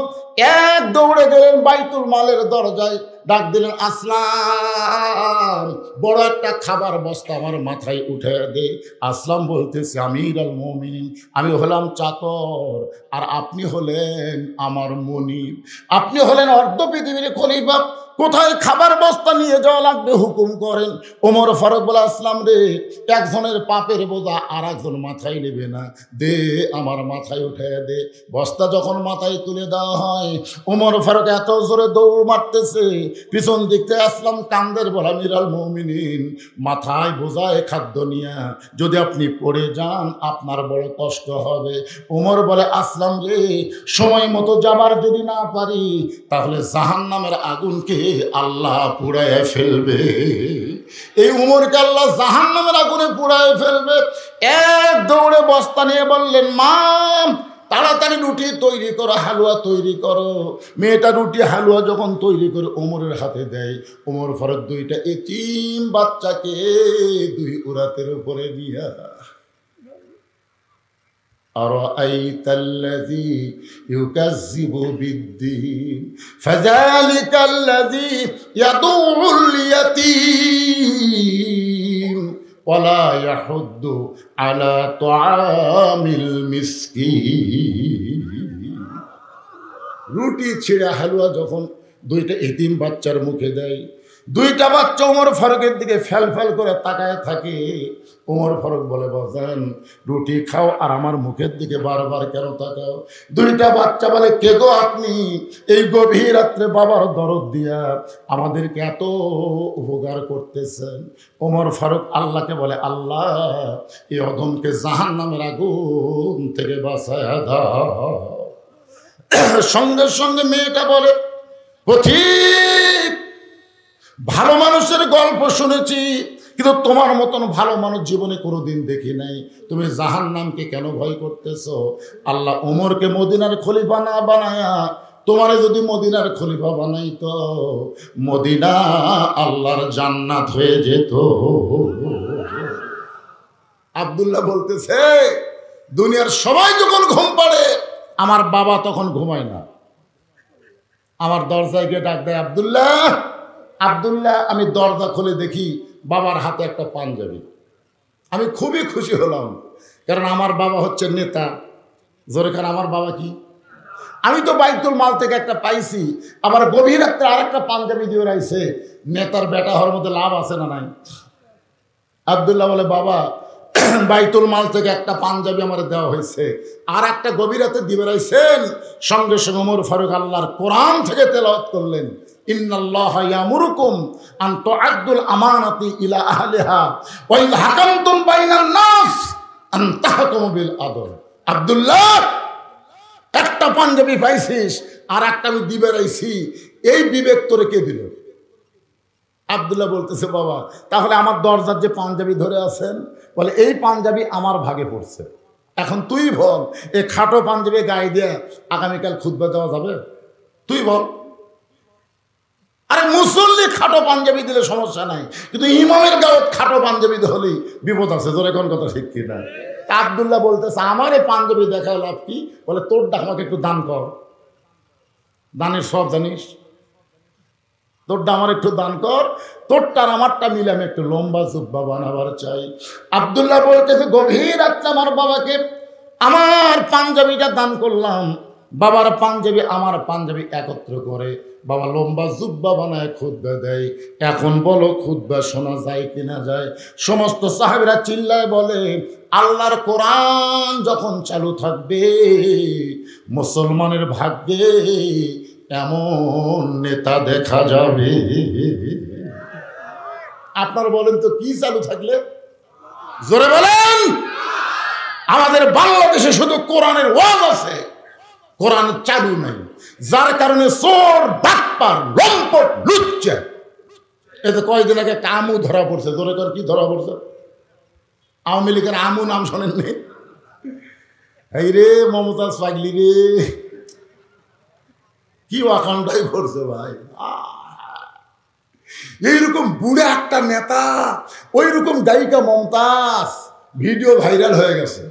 এক দৌড়ে গেলেন বাইতুল মালের দরজায়, ডাক দিলেন, আসলাম বড় একটা খাবার বস্তা আমার মাথায় উঠে দে। আসলাম বলতেছে, আমির আল মুমিনিন, আমি হলাম চাকর আর আপনি হলেন আমার মনিব, আপনি হলেন অর্ধ পৃথিবীর খলিফা, কোথায় খাবার বস্তা নিয়ে যাওয়া লাগবে হুকুম করেন। ওমর ফারুক বলে, আসলাম রে, একজনের পাপের বোঝা আর একজন মাথায় নেবে না, দে আমার মাথায় উঠে দে। বস্তা যখন মাথায় তুলে দেওয়া হয়, ওমর ফারুক এত জোরে দৌড় মারতেছে, পিছন দিক থেকে আসলাম কান্দের, বলা আমির আল মুমিনিন, মাথায় বোঝায় খাদ্য নিয়া যদি আপনি পড়ে যান আপনার বড় কষ্ট হবে। ওমর বলে, আসলাম রে, সময় মতো যাবার যদি না পারি তাহলে জাহান্নামের আগুনকে আল্লাহ পুড়ায় ফেলবে। এই উমরকে আল্লাহ জাহান্নামের আগুনে পুড়ায় ফেলবে। এক দৌড়ে বস্তা নিয়ে বললেন, মা তাড়াতাড়ি রুটি তৈরি করো, হালুয়া তৈরি করো। মেয়েটা রুটি হালুয়া যখন তৈরি করে ওমরের হাতে দেয়, ওমর ফারুক 2টা এতিম বাচ্চাকে 2 উরাতের উপরে নিয়া, আরাআইতাল্লাযী ইউকাযযিবু বিদ্দীন ফাযালিকাল্লাযী ইয়াদুউল ইয়াতীম ওয়ালা ইয়াহুদ্দু আলা তুআমিল মিসকিন। রুটি ছিঁড়া হালুয়া যখন 2টা এতিম বাচ্চার মুখে দেয়, 2টা বাচ্চা ওমর ফারুকের দিকে ফ্যাল ফ্যাল করে তাকায় থাকে। ওমর ফারুক বলে, বাজান রুটি খাও আর আমার মুখের দিকে বারবার কেন তাকাও? 2টা বাচ্চা বলে, কে গো আপনি? এই গভীর রাত্রে বাবার দরদ দিয়া আমাদেরকে এত উপকার করতেছেন। ওমর ফারুক আল্লাহকে বলে, আল্লাহ এই অধমকে জাহান্নামের আগুন থেকে বাঁচায়া দাও। সঙ্গে সঙ্গে মেয়েটা বলে, পথিক ভালো মানুষের গল্প শুনেছি, কিন্তু তোমার মতন ভালো মানুষ জীবনে কোনোদিন দেখি নাই। তুমি জাহান্নামকে কেন ভয় করতেছো? আল্লাহ ওমরকে মদিনার খলিফা না বানায়া তোমারে যদি মদিনার খলিফা বানাইতো, মদিনা আল্লাহর জান্নাত হয়ে যেত। আব্দুল্লাহ বলতেছে, দুনিয়ার সবাই যখন ঘুম পাড়ে আমার বাবা তখন ঘুমায় না। আমার দরজায় গিয়ে ডাক দেয়, আব্দুল্লাহ আব্দুল্লাহ। আমি দরজা খুলে দেখি বাবার হাতে একটা পাঞ্জাবি। আমি খুবই খুশি হলাম, কারণ আমার বাবা হচ্ছে নেতা। জোরে খান, আমার বাবা কি? আমি তো বাইতুল মাল থেকে একটা পাইছি, আবার গভীর রাত্রে আরেকটা পাঞ্জাবি দিয়ে রাইছে। নেতার বেটা হওয়ার মধ্যে লাভ আছে না নাই? আব্দুল্লাহ বলে, বাবা বাইতুল মাল থেকে একটা পাঞ্জাবি আমার দেওয়া হয়েছে, আর একটা গভীর রাতে দিয়ে রাইছেন। সঙ্গে সঙ্গে ওমর ফারুক আল্লাহর কোরআন থেকে তেলাওয়াত করলেন, ইন্নাল্লাহা ইয়ামুরুকুম আন তুআদ্দুল আমানাতি ইলা আহলিহা ওয়া ইযা হাকামতুম বাইনান নাস আন তাহকুমু বিল আদল। আব্দুল্লাহ, একটা পাঞ্জাবি পাইছিস, আর একটা আমি দিবে রাইছি, এই বিবেক তোরে কে দিল? আব্দুল্লাহ বলতেছে, বাবা তাহলে আমার দরজার যে পাঞ্জাবি ধরে আছেন, বলে এই পাঞ্জাবি আমার ভাগে পড়ছে। এখন তুই বল, এই খাটো পাঞ্জাবি গায়ে দিয়ে আগামীকাল খুতবা দেওয়া যাবে? তুই বল। আরে মুসল্লি খাটো পাঞ্জাবি দিলে সমস্যা নাই, কিন্তু ইমামের গায়ে খাটো পাঞ্জাবি হলেই বিপদ আছে। তোর এখন কথা ঠিক কিনা? আব্দুল্লাহ বলতেছে, আমার এই পাঞ্জাবি দেখায় লাভ কি? বলে তোরটা আমাকে একটু দান কর। দানের সব জানিস, তোরটা আমার একটু দান কর, তোরটা আর আমারটা মিলে আমি একটু লম্বা জুব্বা বানাবার চাই। আব্দুল্লাহ বলতেছে, গভীর রাত্রে আমার বাবাকে আমার পাঞ্জাবিটা দান করলাম। বাবার পাঞ্জাবি আমার পাঞ্জাবি একত্র করে বাবা লম্বা জুব্বা বানায় খুতবা দেয়। এখন বলো খুতবা শোনা যায় কিনা যায়? সমস্ত সাহাবীরা চিল্লায় বলে, আল্লাহর কোরআন যখন চালু থাকবে মুসলমানের ভাগ্যে এমন নেতা দেখা যাবে। আপনার বলেন তো কি চালু থাকলে? জোরে বলেন। আমাদের বাংলাদেশে শুধু কোরআনের ওয়াজ আছে, কোরআন চালু নাই, যার কারণে চোর বাটপার লম্পট লুচ্চা। এতে কয়েকদিন আগে আমু ধরা পড়ছে। জোরে কর, কি ধরা পড়ছে? আওয়ামী লীগের আমু নাম শোনেননি? এই রে মমতাজ পাগলি রে, কি ওয়াকাণ্ডাই করছে ভাই। এইরকম বুড়ে একটা নেতা, ওই রকম গায়িকা মমতাজ, ভিডিও ভাইরাল হয়ে গেছে।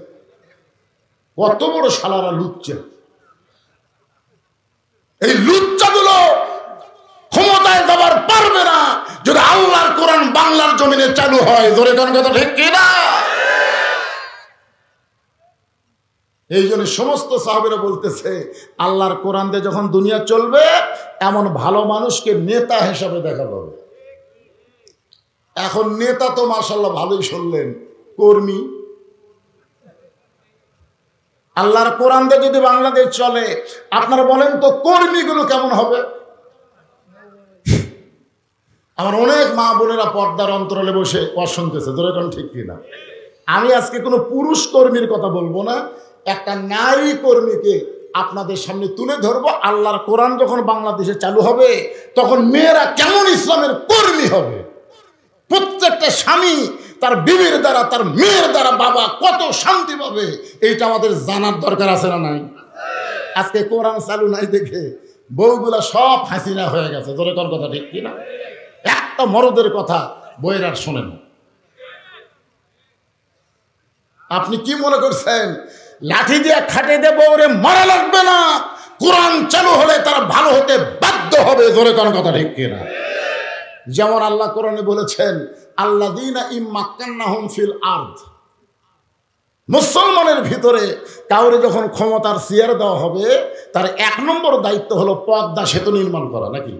কত বড় শালারা লুচ্চা। এই লুচ্চাগুলো ক্ষমতায় যাবার পারবে না যদি আল্লাহর কোরআন বাংলার জমিনে চালু হয়। ধরে কোন কথা ঠিক কিনা? এই জন্য সমস্ত সাহাবীরা বলতেছে, আল্লাহর কোরআন দিয়ে যখন দুনিয়া চলবে এমন ভালো মানুষকে নেতা হিসাবে দেখা যাবে। এখন নেতা তো মাশাআল্লাহ ভালোই শুনলেন, কর্মী। আল্লাহর কোরআন দিয়ে যদি বাংলাদেশ চলে, আপনারা বলেন তো কর্মীগুলো কেমন হবে? আমার অনেক মা বোনেরা পর্দার অন্তরালে বসে ওয়াজ শুনতেছে। ধরে কোন ঠিক কিনা? আমি আজকে কোনো পুরুষ কর্মীর কথা বলবো না, একটা নারী কর্মীকে আপনাদের সামনে তুলে ধরবো। আল্লাহর কোরআন যখন বাংলাদেশে চালু হবে তখন মেয়েরা কেমন ইসলামের কর্মী হবে। প্রত্যেকটা স্বামী তার বিবির দ্বারা, তার মেয়ের দ্বারা বাবা কত শান্তি পাবে, এইটা আমাদের জানার দরকার আছে না নাই? আজকে কোরআন চালু নাই দেখে বউগুলা সব হাসিনা হয়ে গেছে। ধরে কোন কথা ঠিক কিনা? একটা মরদের কথা বইয়ের আর শোনেন। আপনি কি মনে করছেন লাঠি দিয়ে খাটে দিয়ে বউরে মারা লাগবে না? কোরআন চালু হলে তারা ভালো হতে বাধ্য হবে। ধরে কোন কথা ঠিক কিনা? যেমন আল্লাহ কোরআনে বলেছেন, আল্লাযীনা ইম্মাক্কান্নাহুম ফিল আরদ, মুসলমানের ভিতরে কাউরে যখন ক্ষমতার চেয়ার দেওয়া হবে তার 1 নম্বর দায়িত্ব হলো পদ্মা সেতু নির্মাণ করা। নাকি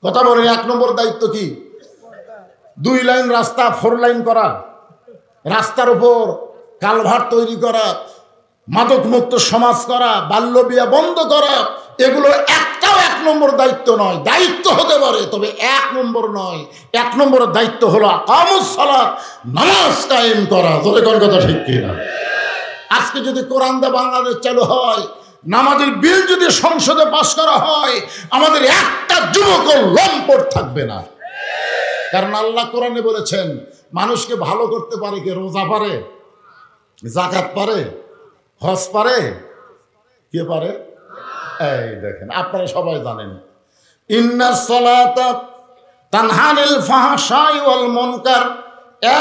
কথা বলেন? 1 নম্বর দায়িত্ব কি? 2 লাইন রাস্তা 4 লাইন করা, রাস্তার উপর কালভার্ট তৈরি করা, মাদক মুক্ত সমাজ করা, বাল্য বিয়া বন্ধ করা। এগুলো একটাও 1 নম্বর দায়িত্ব নয়। দায়িত্ব হতে পারে, তবে 1 নম্বর নয়। 1 নম্বরের দায়িত্ব হলো আকামুস সালাত, নামাজ কায়েম করা। জোরে কোন কথা ঠিক কিনা? আজকে যদি কোরআন দিয়ে বাংলাদেশ চালু হয়, নামাজের বিল যদি সংসদে পাশ করা হয়, আমাদের একটা যুবকও লম্পট থাকবে না। কারণ আল্লাহ কোরআনে বলেছেন, মানুষকে ভালো করতে পারে কে? রোজা পারে, যাকাত পারে, হজ পারে, কে পারে? এই দেখেন, আপনারা সবাই জানেন, ইন্নাস সালাতা তানহা আনিল ফাহশাই ওয়াল মুনকার।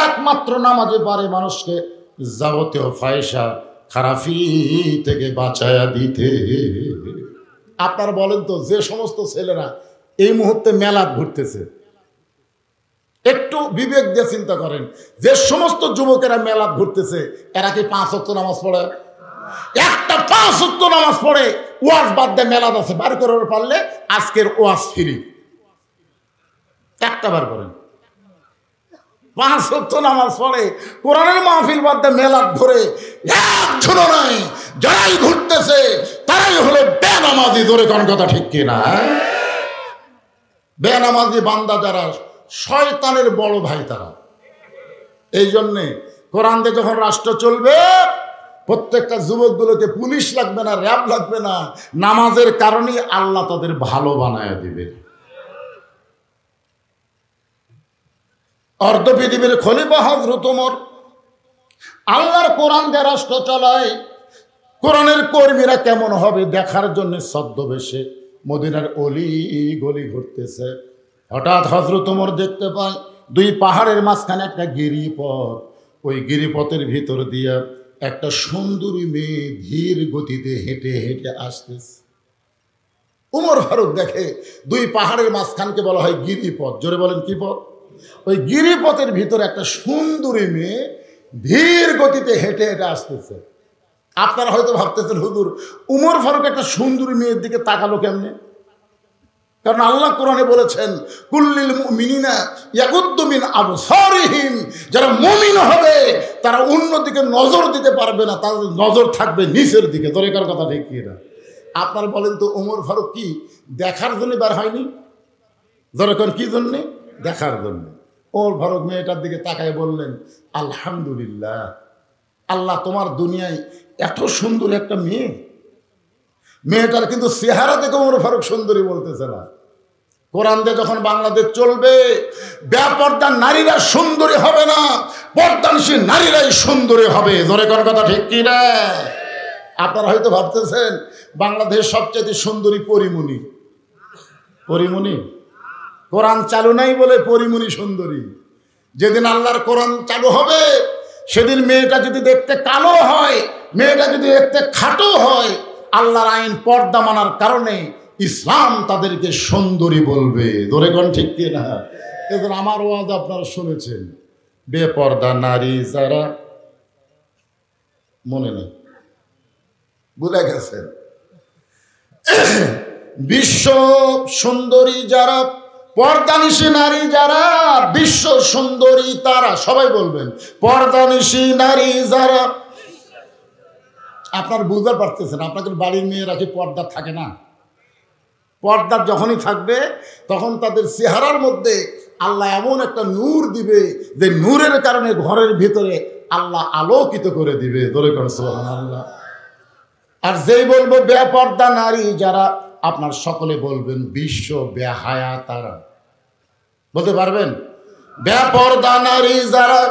একমাত্র নামাজে পারে মানুষকে যাবতীয় ফাহিশা খারাপি থেকে বাঁচায়া দিতে। আপনারা বলেন তো, যে সমস্ত ছেলেরা এই মুহূর্তে মেলা ঘুরতেছে, একটু বিবেক দিয়ে চিন্তা করেন, যে সমস্ত যুবকেরা মেলা ঘুরতেছে এরা কি 5 ওয়াক্ত নামাজ পড়ে? একটা 5 ওয়াক্ত নামাজ পড়ে ওয়াজ বাদ দিয়ে মেলাদ আছে বার করে পারলে আজকের ওয়াজ ফ্রি, একটা বার করেন। 5 ওয়াক্ত নামাজ পড়ে কোরআনের মাহফিল বাদ দিয়ে মেলাদ ধরে একজনও নাই। যারাই ঘুরতেছে তারাই হলো বেনামাজি। ধরে কোন কথা ঠিক কিনা? বেনামাজি বান্দা যারা শয়তানের বড় ভাই তারা। এই জন্যে কোরআন দিয়ে যখন রাষ্ট্র চলবে প্রত্যেকটা যুবকগুলোকে পুলিশ লাগবে না, র্যাব লাগবে না, নামাজের কারণেই আল্লাহ তাদের ভালো বানায় দিবে। অর্ধ পৃথিবীর খলিফা হযরত ওমর আল্লাহর কোরআন দিয়ে রাষ্ট্র চালায়। কোরআনের কর্মীরা কেমন হবে দেখার জন্য ছদ্মবেশে মদিনার অলি গলি ঘুরতেছে। হঠাৎ হযরত ওমর দেখতে পায় 2 পাহাড়ের মাঝখানে একটা গিরিপথ। ওই গিরিপথের ভিতর দিয়া একটা সুন্দরী মেয়ে ধীর গতিতে হেঁটে হেঁটে আসতেছে। ওমর ফারুক দেখে 2 পাহাড়ের মাঝখানকে বলা হয় গিরিপথ। জোরে বলেন কি পথ? ওই গিরিপথের ভিতরে একটা সুন্দরী মেয়ে ধীর গতিতে হেঁটে হেঁটে আসতেছে। আপনারা হয়তো ভাবতেছেন হুজুর ওমর ফারুক একটা সুন্দরী মেয়ের দিকে তাকালো কেমনে? কারণ আল্লাহ কোরআনে বলেছেন কুল্লিল মুমিনিনা ইয়াগুদ্দু মিন আবসারিহিম, যারা মুমিন হবে তারা অন্যদিকে নজর দিতে পারবে না, তাদের নজর থাকবে নিচের দিকে। দরকার কথা ঠিক কি না? আপনারা বলেন তো ওমর ফারুক কি দেখার জন্য বার হয়নি? দরকার কি জন্যে? দেখার জন্য। ওমর ফারুক মেয়েটার দিকে তাকায় বললেন আলহামদুলিল্লাহ, আল্লাহ তোমার দুনিয়ায় এত সুন্দর একটা মেয়ে। মেয়েটার কিন্তু চেহারা দেখে ওমর ফারুক সুন্দরী বলতেছে না। কোরআন দিয়ে যখন বাংলাদেশ চলবে বেপর্দা নারীরা সুন্দরী হবে না, পর্দানশীল নারীরাই সুন্দরী হবে। জোরে কোন কথা ঠিক কি না? আপনারা হয়তো ভাবতেছেন বাংলাদেশ সবচেয়ে সুন্দরী পরিমণি। পরিমণি কোরআন চালু নাই বলে পরিমণি সুন্দরী। যেদিন আল্লাহর কোরআন চালু হবে সেদিন মেয়েটা যদি দেখতে কালো হয়, মেয়েটা যদি দেখতে খাটো হয়, আল্লাহর আইন পর্দা মানার কারণে ইসলাম তাদেরকে সুন্দরী বলবে। ধরে কোন ঠিক কি না? এবার আমার ওয়াজ আপনারা শুনেছেন, বেপর্দা নারী যারা, মনে নেই, ভুলে গেছেন, বিশ্ব সুন্দরী যারা, পর্দানিশী নারী যারা, বিশ্ব সুন্দরী তারা। সবাই বলবেন পর্দানিশী নারী যারা। আপনার বুঝতে পারতেছেন আপনাদের বাড়ির মেয়েরা কি পর্দা থাকে না? পর্দা যখনই থাকবে তখন তাদের চেহারার মধ্যে আল্লাহ এমন একটা নূর দিবে যে নূরের কারণে ঘরের ভিতরে আল্লাহ আলোকিত করে দিবে। ধরে করেন সুবহানাল্লাহ। আর যেই বলবো বেপর্দা নারী যারা, আপনার সকলে বলবেন বিশ্ব বেহায়া তারা। বলতে পারবেন বেপর্দা নারী যারা।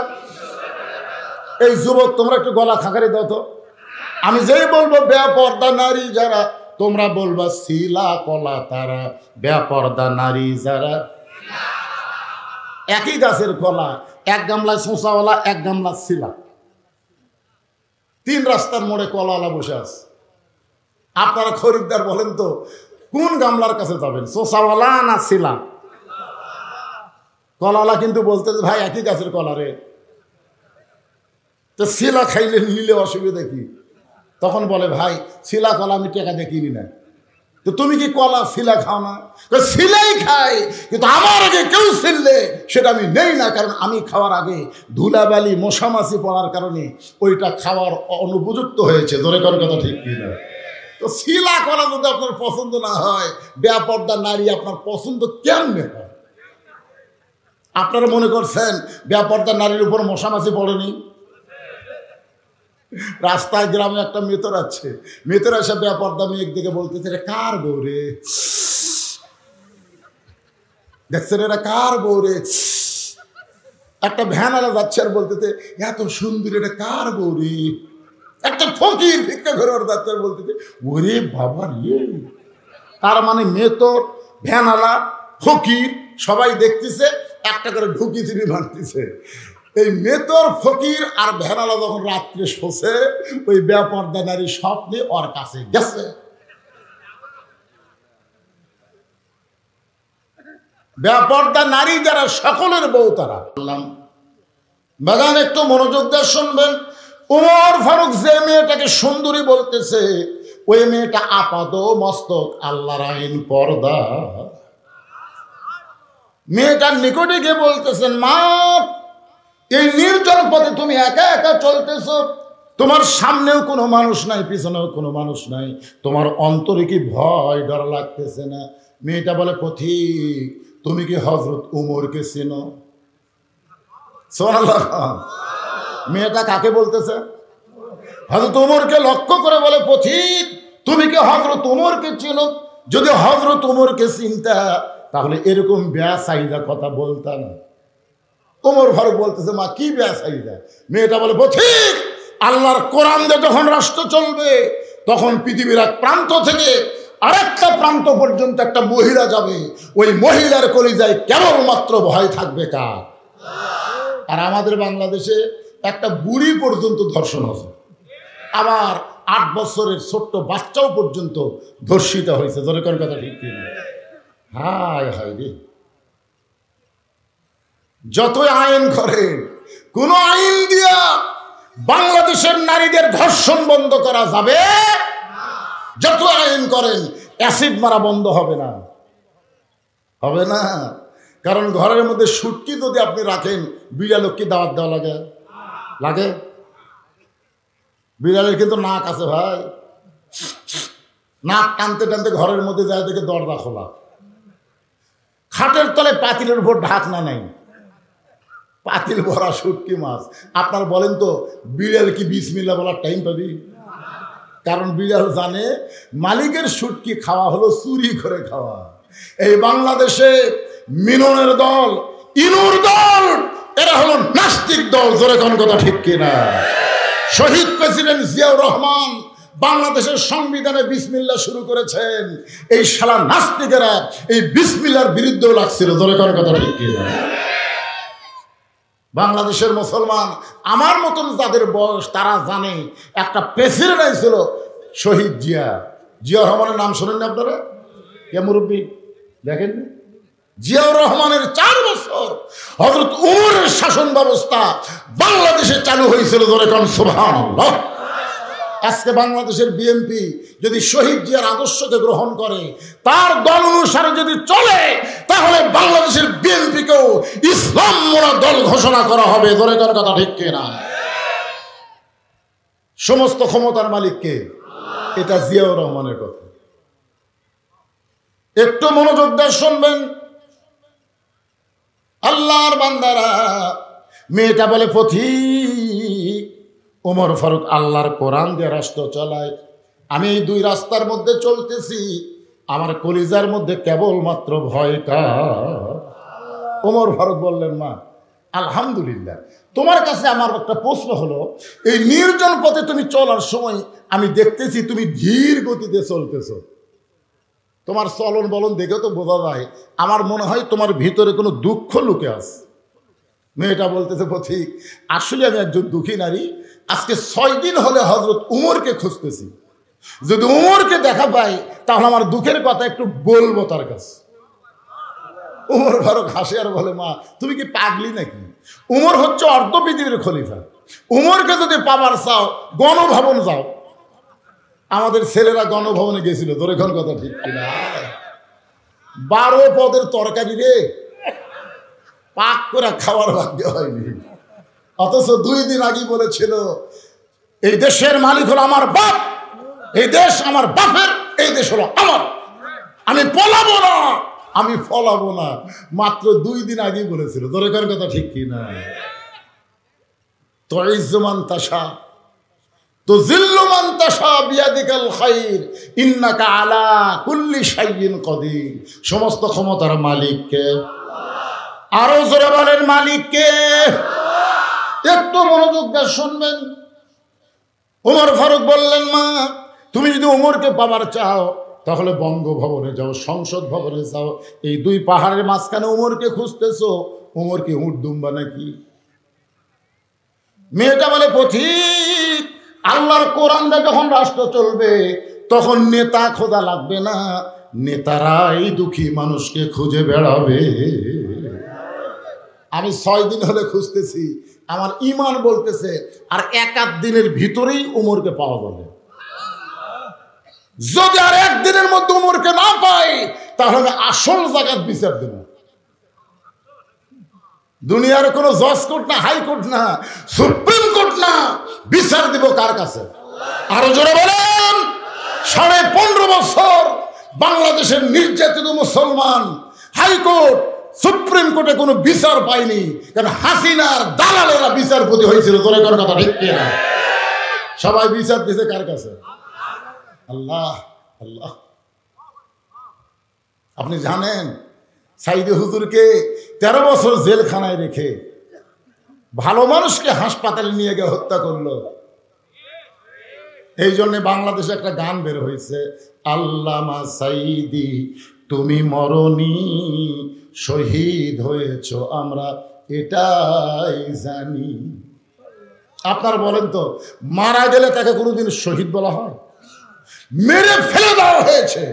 এই যুবক তোমরা একটু গলা খাকারি দাও তো। আমি যেই বলবো বেপর্দা নারী যারা, তোমরা বলবা শিলা কলা তারা। বেপর্দা নারী যারা, একই গাছের কলা, এক গামলায় শোঁচাওয়ালা, এক গামলা শিলা। 3 রাস্তার মোড়ে কলাওয়ালা বসে আছে। আপনারা খরিদ্দার বলেন তো কোন গামলার কাছে যাবেন, শোঁচাওয়ালা না শিলা? কলাওয়ালা কিন্তু বলতে ভাই একই গাছের কলা রে, তো শিলা খাইলে নিলে অসুবিধা কি? তখন বলে ভাই শিলা কলা আমি টাকা দিয়ে কিনি না। তো তুমি কি কলা শিলা খাও না? শিলাই খাই, কিন্তু আমার আগে কেউ ছিললে সেটা আমি নেই না, কারণ আমি খাওয়ার আগে ধুলাবালি মশামাছি পড়ার কারণে ওইটা খাওয়ার অনুপযুক্ত হয়েছে। ধরে কোন কথা ঠিক কি না? তো শিলা কলা যদি আপনার পছন্দ না হয়, বেপর্দা নারী আপনার পছন্দ কেমনে হয়? আপনারা মনে করছেন বেপর্দা নারীর উপর মশামাছি পড়েনি? রাস্তায় গ্রামে একটা মেতর আছে, মেতর এসে বেপর্দা মেয়ের দিকে বলতেছে রে কার বউ রে, দেখছেন এরা কার বউ রে। একটা ভ্যানালা যাচ্ছে আর বলতেছে এত সুন্দর, এটা কার বউ রে। একটা ফকির ভিক্ষা ঘরে ওর যাচ্ছে আর বলতেছে ওরে বাবা রে। তার মানে মেতর, ভ্যানালা, ফকির সবাই দেখতেছে, একটা করে ঢুকি চিনি ভাঙতেছে। এই মেতর, ফকির আর ভ্যানালা যখন রাত্রে শোষে, ওই বেপর্দা নারী স্বপ্নে ওর কাছে গেছে। বেপর্দা নারী যারা সকলের বউ তারা। বাগান একটু মনোযোগ দিয়ে শুনবেন। উমর ফারুক যে মেয়েটাকে সুন্দরী বলতেছে, ওই মেয়েটা আপাত মস্তক আল্লাহর আইন পর্দা। মেয়েটার নিকটে গিয়ে বলতেছেন, মা, এই নির্জন পথে তুমি একা একা চলতেছ, তোমার সামনেও কোনো মানুষ নাই, পিছনেও কোনো মানুষ নাই, তোমার অন্তরে কি ভয় ডর লাগতেছে না? মেয়েটা বলে, পথিক, তুমি কি হযরত উমরকে চেনো? সুবহানাল্লাহ। মেয়েটা কাকে বলতেছে? হযরত উমরকে লক্ষ্য করে বলে, পথিক, তুমি কি হযরত উমরকে চেনো? যদি হযরত উমরকে চিনতা তাহলে এরকম বেয়াসাইদা কথা বলতা না। উমর ফারুক বলতেছে, মা, কি বেয়াসাইদা? মেয়েটা বলে, পথিক, আল্লাহর কোরআন দিয়ে যখন রাষ্ট্র চলবে তখন পৃথিবীর এক প্রান্ত থেকে আরেকটা প্রান্ত পর্যন্ত একটা মহিলা যাবে, ওই মহিলার কলিজায় কেবলমাত্র ভয় থাকবে কার? আর আমাদের বাংলাদেশে একটা বুড়ি পর্যন্ত ধর্ষণ আছে, আবার 8 বছরের ছোট্ট বাচ্চাও পর্যন্ত ধর্ষিত হয়েছে। ধরে কোন কথা ঠিক কিনা? হায় হায় রে, যতই আইন করেন, কোন আইন দিয়া বাংলাদেশের নারীদের ধর্ষণ বন্ধ করা যাবে? যত আইন করেন, অ্যাসিড মারা বন্ধ হবে না, হবে না। কারণ ঘরের মধ্যে সুটকি যদি আপনি রাখেন, বিড়ালকে কি দাওয়াত দেওয়া লাগে? লাগে? বিড়ালের কিন্তু নাক আছে ভাই, নাক টানতে টানতে ঘরের মধ্যে যায়, দেখে দরজা খোলা, খাটের তলে পাতিলের উপর ঢাকনা নাই, পাতিল ভরা শুটকি মাছ। আপনার বলেন তো, বিড়াল কি বিসমিল্লাহ বলার টাইম পাবি? কারণ বিড়াল জানে মালিকের শুটকি খাওয়া হলো চুরি করে খাওয়া। এই বাংলাদেশে মিননের দল, ইনুর দল, এরা হলো নাস্তিক দল। জোরে কোন কথা ঠিক কিনা? শহীদ প্রেসিডেন্ট জিয়াউর রহমান বাংলাদেশের সংবিধানে বিসমিল্লাহ শুরু করেছেন, এই শালা নাস্তিকেরা এই বিসমিল্লাহর বিরুদ্ধেও লাগছিল। জোরে কোন কথা ঠিক কিনা? বাংলাদেশের মুসলমান আমার মতন যাদের বয়স, তারা জানে একটা প্রেসিডেন্ট ছিল শহীদ জিয়াউর রহমানের নাম শোনেন না আপনারা? কে মুরব্বী দেখেন? জিয়াউর রহমানের 4 বছর হযরত উমরের শাসন ব্যবস্থা বাংলাদেশে চালু হয়েছিল। ধরে কোন সুবহানাল্লাহ। আজকে বাংলাদেশের বিএনপি যদি শহীদ জিয়ার আদর্শকে গ্রহণ করে, তার দল অনুসারে যদি চলে, তাহলে বাংলাদেশের বিএনপিকেও ইসলাম মোড়া দল ঘোষণা করা হবে। ধরে কোন কথা ঠিক কিনা? সমস্ত ক্ষমতার মালিককে, এটা জিয়াউর রহমানের কথা। একটু মনোযোগ দিয়ে শুনবেন আল্লাহর বান্দারা। মেয়েটা বলে, পথিক, ওমর ফারুক আল্লাহর কোরআন দিয়ে রাষ্ট্র চালায়, আমি এই 2 রাস্তার মধ্যে চলতেছি, আমার কলিজার মধ্যে কেবলমাত্র ভয় কার? ওমর ফারুক বললেন, মা, আলহামদুলিল্লাহ, তোমার কাছে আমার একটা প্রশ্ন হলো, এই নির্জন পথে তুমি চলার সময় আমি দেখতেছি তুমি ধীর গতিতে চলতেছ, তোমার চলন বলন দেখে তো বোঝা যায়, আমার মনে হয় তোমার ভিতরে কোনো দুঃখ লুকে আছে। মেয়েটা বলতেছে, পথিক, আসলে আমি একজন দুঃখী নারী, আজকে 6 দিন হলে হযরত উমরকে খুঁজতেছি, যদি উমরকে দেখা পাই তাহলে আমার দুঃখের কথা একটু বলবো তার কাছে। উমর ফারুক হাসে আর বলে, মা, তুমি কি পাগলি নাকি? উমর হচ্ছে অর্ধ পৃথিবীর খলিফা, উমরকে যদি পাবার চাও গণভবন যাও। আমাদের ছেলেরা গণভবনে গেছিল। তোর এখন কথা ঠিক কিনা? 12 পদের তরকারি রে, পাক করে খাওয়ার ভাগ্য হয়নি। অথচ 2 দিন আগে বলেছিল, এই দেশের মালিক হলো আমার বাপ, এই দেশ আমার বাপের, এই দেশ হলো আমার, আমি পলাবো না, আমি ফলাবো না। মাত্র 2 দিন আগে বলেছিল। তোর এখন কথা ঠিক কিনা? তুইজ্জু মান তাশা তুযিল্লু মান তাশা বিয়াদিকাল খায়র ইন্নাকা আলা কুল্লি শাইইন কাদির। সমস্ত ক্ষমতার মালিক কে? আরো জোরে বলেন, মালিক কে? একটু মনোযোগ দিয়ে শুনবেন। ওমর ফারুক বললেন, মা, তুমি যদি ওমরকে পাবার চাও তাহলে বঙ্গভবনে যাও, সংসদ ভবনে যাও। এই 2 পাহাড়ের মাঝখানে ওমরকে খুঁজতেছো, ওমরকে উট দুম্বা নাকি? মেয়েটা বলে, পথিক, আল্লাহর কোরআন দিয়ে যখন রাষ্ট্র চলবে তখন নেতা খোঁজা লাগবে না, নেতারাই দুঃখী মানুষকে খুঁজে বেড়াবে। আমি 6 দিন হলে খুঁজতেছি, আমার ইমান বলতেছে আর এক আধ দিনের ভিতরেই উমরকে পাওয়া যাবে। যদি আর একদিনের মধ্যে উমরকে না পাই তাহলে আমি আসল জায়গার বিচার দেব। দুনিয়ার কোনো জজ কোর্ট না, হাইকোর্ট না, সুপ্রিম কোর্ট না, বিচার দিব কার কাছে? আরো জোরে বলেন। 15.5 বছর বাংলাদেশের নির্যাতিত মুসলমান হাইকোর্ট সুপ্রিম কোর্টে কোনো বিচার পায়নি, কারণ হাসিনার দালালেরা বিচারপতি হয়েছিল। তোরে কোন কথা ঠিক কিনা? সবাই বিচার দিছে কার কাছে? আল্লাহ আল্লাহ। আপনি জানেন সাইদি হুজুরকে 13 বছর জেলখানায় রেখে ভালো মানুষকে হাসপাতালে নিয়ে গিয়ে হত্যা করলো। এই জন্য বাংলাদেশে একটা গান বের হয়েছে, আল্লামা সাইদি তুমি মরনি, শহীদ হয়েছ আমরা এটাই জানি। আপনারা বলেন তো, মারা গেলে তাকে কোনোদিন শহীদ বলা হয়? মেরে ফেলে দেওয়া হয়েছে।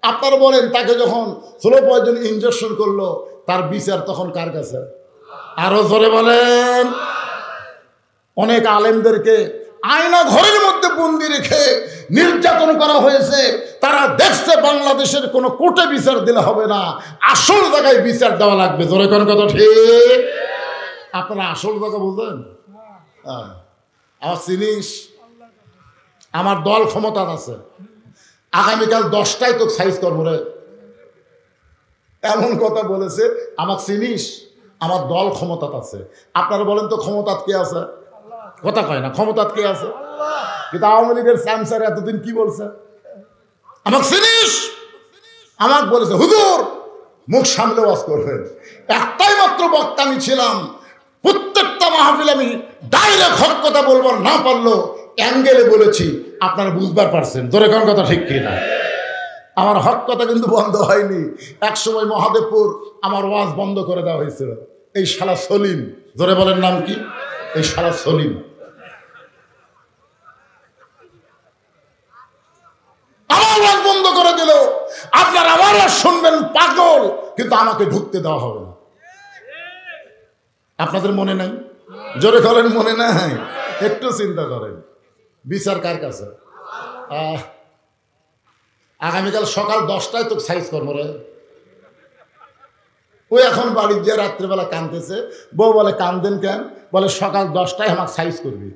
আপনারা বলেন, তাকে যখন স্লো পয়জন ইনজেকশন করলো তার বিচার তখন কার কাছে? আরো জোরে বলেন। অনেক আলেমদেরকে আয়না ঘরের মধ্যে বন্দি রেখে নির্যাতন করা হয়েছে। তারা দেখছে বাংলাদেশের কোনো কোর্টে বিচার দিলে হবে না, আসল জায়গায় বিচার দেওয়া লাগবে। জোরে কোন কথা ঠিক? আপনারা আসল জায়গা বুঝলেন? আমার জিনিস, আমার দল ক্ষমতা আছে, আগামীকাল 10টায় তো সাইজ করবো রে, এমন কথা বলেছে। আমার চিনিস, আমার দল ক্ষমতা আছে। আপনারা বলেন তো ক্ষমতা কে আছে? কথা কয় না, ক্ষমতা কে আছে? কিন্তু আওয়ামী লীগের স্যামসার এতদিন কি বলছে? আমাকে চিনিস, আমাকে বলেছে হুজুর মুখ সামলে ওয়াজ করবেন। একটাই মাত্র বক্তা আমি ছিলাম, প্রত্যেকটা মাহফিল আমি ডাইরেক্ট হক কথা বলবার না পারলো অ্যাঙ্গেলে বলেছি। আপনারা বুঝবার পারছেন ধরে কোন কথা ঠিক কিনা? আমার হক কথা কিন্তু বন্ধ হয়নি। একসময় মহাদেবপুর আমার ওয়াজ বন্ধ করে দেওয়া হয়েছিল। এই শালা সলিম, ধরে বলেন নাম কি? এই শালা সলিম আমার ওয়াজ বন্ধ করে দিল। আপনারা আমার ওয়াজ শুনবেন পাগল, কিন্তু আমাকে ঢুকতে দেওয়া হবে না। আপনাদের মনে নাই? জোরে বলেন মনে নাই? একটু চিন্তা করেন, বিচার কার কাছে? আগামীকাল সকাল 10টায় তো সাইজ করবো রে। ওই এখন বাড়ির যে রাত্রেবেলা কাঁদতেছে, বউ বলে কান্দেন কেন? বলে সকাল 10টায় আমাকে সাইজ করবি।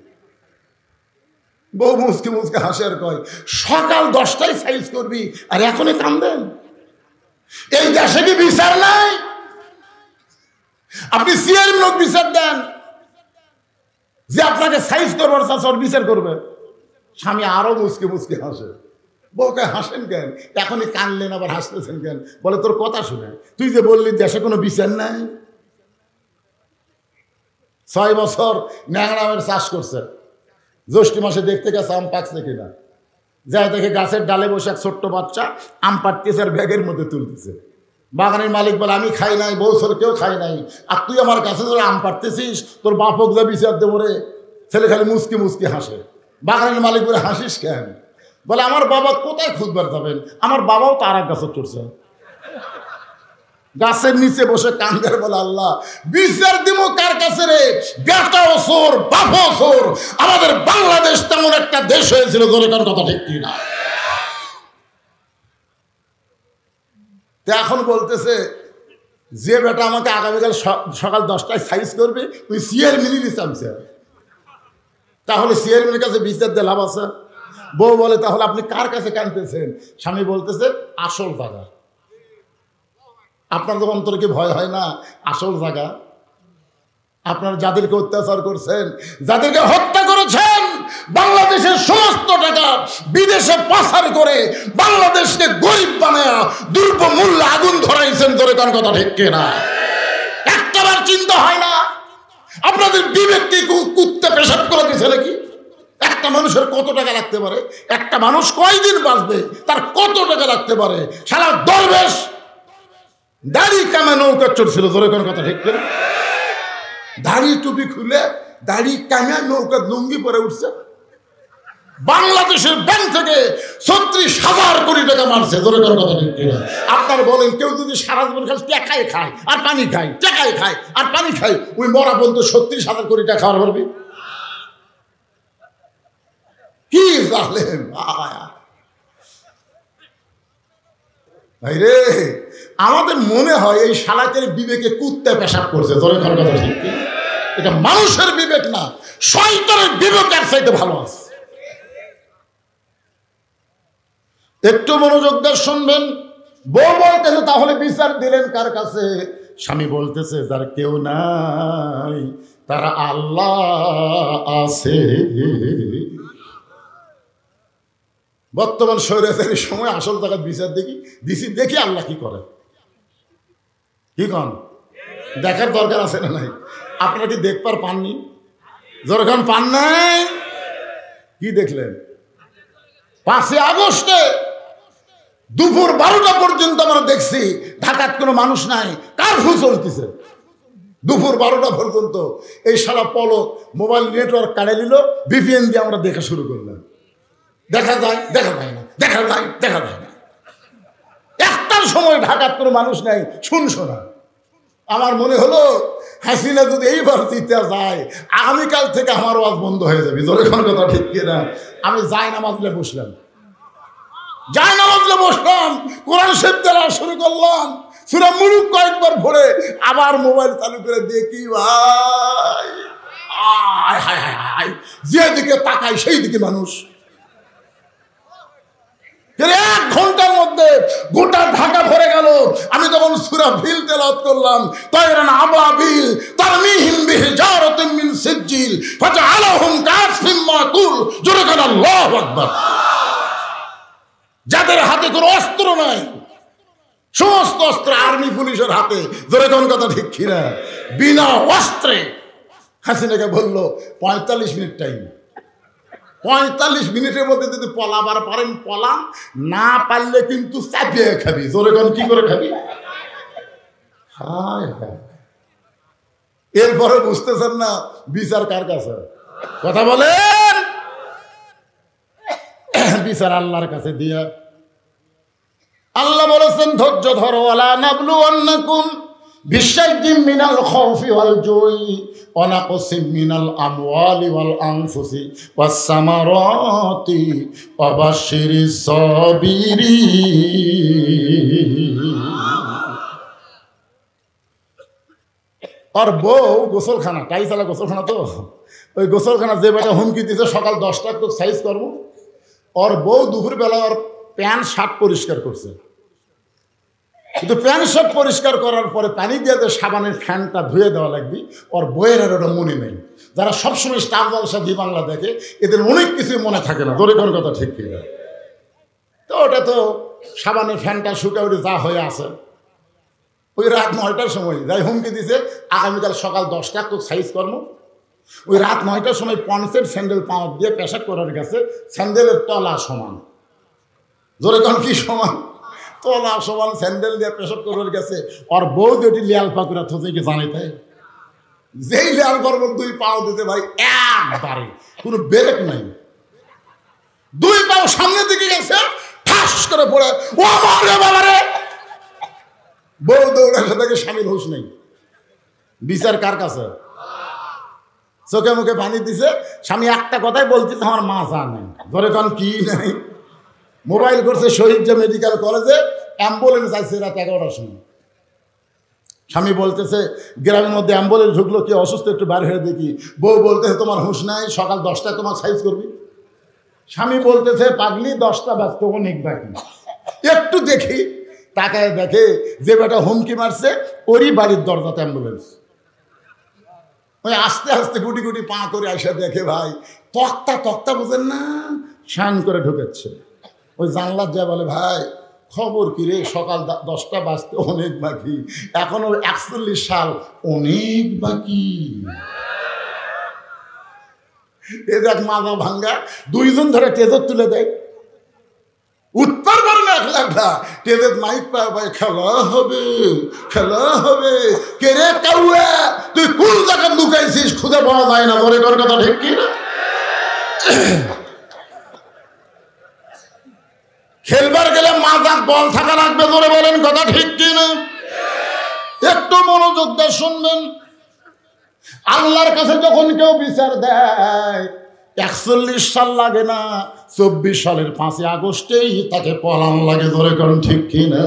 বউ মুসকে মুসকে হাসে আর কয়, সকাল 10টায় সাইজ করবি আর এখনই কান্দেন? এই দেশে কি বিচার নাই? আপনি সিআরএম লোক বিচার দেন যে আপনাকে সাইজ করবার চাচ্ছে, ওর বিচার করবে। স্বামী আরো মুসকে মুসকে হাসে। বউকে হাসেন কেন? এখনই কানলেন আবার হাসতেছেন কেন? বলে তোর কথা শুনে, তুই যে বললি দেশে কোনো বিচার নাই। 6 বছর ন্যাংরামের চাষ করছে, জ্যৈষ্ঠ মাসে দেখতে গেছে আম পাকছে কিনা। যাই দেখে গাছের ডালে বসে এক ছোট্ট বাচ্চা আম পাড়তেছে আর ব্যাগের মধ্যে তুলতেছে। বাগানের মালিক বলে আমি খাই নাই, বউ ছেলে কেউ খাই নাই, আর তুই আমার কাছে ধরে আম পাড়তেছিস, তোর বাপক যা বিচার দেবো রে। ছেলে খালি মুসকি মুসকি হাসে। বাগানের মালিক বলে হাসিস কেন? বলে আমার বাবা কোথায় খুঁজবার যাবেন, আমার বাবাও তো আর এক গাছে চড়ছে, গাছের নিচে বসে কান্দার। বলে আল্লাহ বিচার দিব কার কাছে রে? বেটা ওসর বাপ ওসর। আমাদের বাংলাদেশ তেমন একটা দেশ হয়েছিল, ধরে কার কথা ঠিক কিনা? এখন বলতেছে যে বেটা আমাকে আগামীকাল সকাল 10টায় সাইজ করবে, তুই চেয়ারম্যানেরই চামছে। তাহলে চেয়ারম্যানের কাছে বিচার দিয়ে লাভ আছে? বউ বলে তাহলে আপনি কার কাছে কাঁদতেছেন? স্বামী বলতেছে আসল জায়গা। আপনাদের অন্তরে কি ভয় হয় না? আসল জায়গা। আপনারা যাদেরকে অত্যাচার করছেন, যাদেরকে হত্যা করেছেন, বাংলাদেশের সমস্ত টাকা বিদেশে পাচার করে বাংলাদেশকে গরিব বানায়া দ্রব্যমূল্য আগুন ধরাইছেন, ধরে তার কথা ঠিক কিনা? একটাবার চিন্তা হয় না? আপনাদের বিবেক কি কুত্তে পেশাব করে দিছে নাকি? একটা মানুষের কত টাকা লাগতে পারে? একটা মানুষ কয়দিন বাঁচবে, তার কত টাকা লাগতে পারে? সারা দরবেশ দাড়ি কামা নৌকা চড়ছিল, ধরে কোন কথা ঠিক কিনা? দাড়ি টুপি খুলে দাড়ি কামা নৌকা লুঙ্গি পরে উঠছে। বাংলাদেশের ব্যাংক থেকে ৩৬,০০০ কোটি টাকা মারছে। ধরে কোনো কথা ঠিক কিনা? আপনার বলেন, কেউ যদি সারা জীবন খালি টাকায় খায় আর পানি খায়, টাকায় খায় আর পানি খায়, ওই মরা পর্যন্ত ৩৬,০০০ কোটি টাকা খাওয়ার পারবি? কি জানেন ভাই রে, আমাদের মনে হয় এই শালাকের বিবেকে কুত্তে পেশাব করছে। ধরে কোনো কথা ঠিক কিনা? এটা মানুষের বিবেক না, শয়তানের বিবেকের চাইতে ভালো আছে। একটু মনোযোগ দিয়ে শুনবেন। বউ বলতেছে, তাহলে বিচার দিলেন কার কাছে? স্বামী বলতেছে, যার কেউ নাই তারা আল্লাহ আছে। বর্তমান স্বৈরাচারীর সময় আসল টাকা বিচার দেখি আল্লাহ কি করে। কি কন? দেখার দরকার আছে না নাই? আপনারা কি দেখবার পাননি? যখন পান নাই, কি দেখলেন? 5 আগস্টে দুপুর 12টা পর্যন্ত আমরা দেখছি ঢাকার কোনো মানুষ নাই, কারফিউ চলতেছে দুপুর 12টা পর্যন্ত। এই সারা পলক মোবাইল নেটওয়ার্ক কাটে নিল, VPN দিয়ে আমরা দেখা শুরু করলাম। দেখা যায় না, দেখা যায় না। একটার সময় ঢাকার কোনো মানুষ নাই, শুনছো না। আমার মনে হলো হাসিনা যদি এইবার জিতে যায়, আগামীকাল থেকে আমার ওয়াজ বন্ধ হয়ে যাবে। যখন কথা ঠিক কিনা? আমি জায়নামাজে বসলাম, কোরআন শরীফ তেলাওয়াত শুরু করলাম, সূরা মুলুক কয়েকবার পড়ে আবার মোবাইল চালু করে দেখি, ভাই যেদিকে তাকাই সেই দিকে মানুষ। 1 ঘন্টার মধ্যে গোটা ঢাকা ভরে গেল। আমি তখন সূরা ফিল তেলাওয়াত করলাম, তায়রান আবাবিল তারমিহিম বিহিজারাতিন মিন সিজ্জিল ফাজআলাহুম কাসফিম মাকুল। জোরে বলেন আল্লাহু আকবার। যাদের হাতে কোনো অস্ত্র নাই, সমস্ত অস্ত্র আর্মি পুলিশের হাতে। জোরে কোন কথা ঠিক কিনা? বিনা অস্ত্রে হাসিনাকে বললো 45 মিনিট টাইম। 45 মিনিটের মধ্যে যদি পলাবার পারেন পলান, না পারলে কিন্তু চাপিয়ে খাবি। জোরে কোন কি করে খাবি? হায় হায়। এরপরে বুঝতেছেন না বিচার কার কাছে? কথা বলেন। বিচার আল্লাহর কাছে দিয়া। আল্লাহ বলেছেন, ধৈর্য ধরো, ওয়ালা নাবলুওয়ান্নাকুম বিশাইইম মিনাল খাউফি ওয়াল জুই ওয়া নাকসিম মিনাল আমওয়ালি ওয়াল আনফুসি ওয়াস সামারাতি ওয়া বাশশিরিস সাবিরিন। আর বউ গোসলখানা, টাইসালা গোসলখানা, তো ওই গোসলখানা যে বেটা হুমকি দিতে সকাল 10টা তো সাইজ করবো, ওর বউ দুপুরবেলা ওর প্যান্ট শার্ট পরিষ্কার করছে। কিন্তু প্যান্ট শার্ট পরিষ্কার করার পরে পানি দিয়ে যে সাবানের ফ্যানটা ধুয়ে দেওয়া লাগবে, ওর বইয়ের আর ওটা মনে নেই। যারা সবসময় স্টার জলসা জি বাংলা দেখে, এদের অনেক কিছুই মনে থাকে না। ধরে কোন কথা ঠিক কিনা? তো ওটা তো সাবানের ফ্যানটা শুকে উঠে যা হয়ে আছে। ওই রাত 9টার সময় যাই হুমকি দিছে, আগামীকাল সকাল 10টা তো সাইজ কর্ম। ওই রাত 9টার সময় পঞ্চের স্যান্ডেল পাঁচ দিয়ে পেশাব করার গেছে, স্যান্ডেলের তলা সমান। জোরে কোন কি সমান? তলা সমান স্যান্ডেল দিয়ে পেশাব করার গেছে। ওর বউ যেটি লিয়াল পাকুরা থোকে জানাইতে, যেই লিয়াল করবো 2 পাও দিতে ভাই একবারে কোনো ব্রেক নাই, 2 পাও সামনের দিকে গেছে, ঠাস করে পড়ে ও বাবারে বাবারে। বউ দৌড়ার সাথে স্বামীর হুঁশ নেই। বিচার কার কাছে? চোখে মুখে পানি দিছে, স্বামী একটা কথাই বলতেছে, আমার মা জানে। ধরে কারণ কি নাই, মোবাইল করছে শহীদ মেডিকেল কলেজে, অ্যাম্বুলেন্স আসছে রাত 11টার সময়। স্বামী বলতেছে, গ্রামের মধ্যে অ্যাম্বুলেন্স ঢুকলো, কি অসুস্থ, একটু বার হয়ে দেখি। বউ বলতেছে, তোমার হুঁশ নাই, সকাল 10টায় তোমার সাইজ করবি। স্বামী বলতেছে, পাগলি 10টা ব্যস্ত, অনেক বাকি, একটু দেখি। তাকায় দেখে যে বেটা হুমকি মারছে ওরই বাড়ির দরজাতে অ্যাম্বুলেন্স। ওই আস্তে আস্তে গুটি গুটি পা করে আসা দেখে, ভাই তক্তা বোঝেন না, শান করে ঢুকেছে। ওই জানলার যা বলে, ভাই খবর কি রে, সকাল 10টা বাজতে অনেক বাকি, এখনো 41 সাল অনেক বাকি। এ দেখ মাজা ভাঙ্গা, 2 জন ধরে টেজর তুলে দেয়, উত্তর পারে না। 1 লাখ টেজের মাইক পায়, ভাই খেলা হবে। কে রে কাউয়া, তুই কোন জায়গায় লুকাইছিস, খুঁজে পাওয়া যায় না। ধরে কর কথা ঠিক কি না? খেলবার গেলে মাথার বল থাকা লাগবে, ধরে বলেন কথা ঠিক কিনা? একটু মনোযোগ দিয়ে শুনবেন। আল্লাহর কাছে যখন কেউ বিচার দেয় 41 সাল লাগে না, 24 সালের 5 আগস্টেই তাকে পলান লাগে, ধরে কারণ ঠিক কিনা?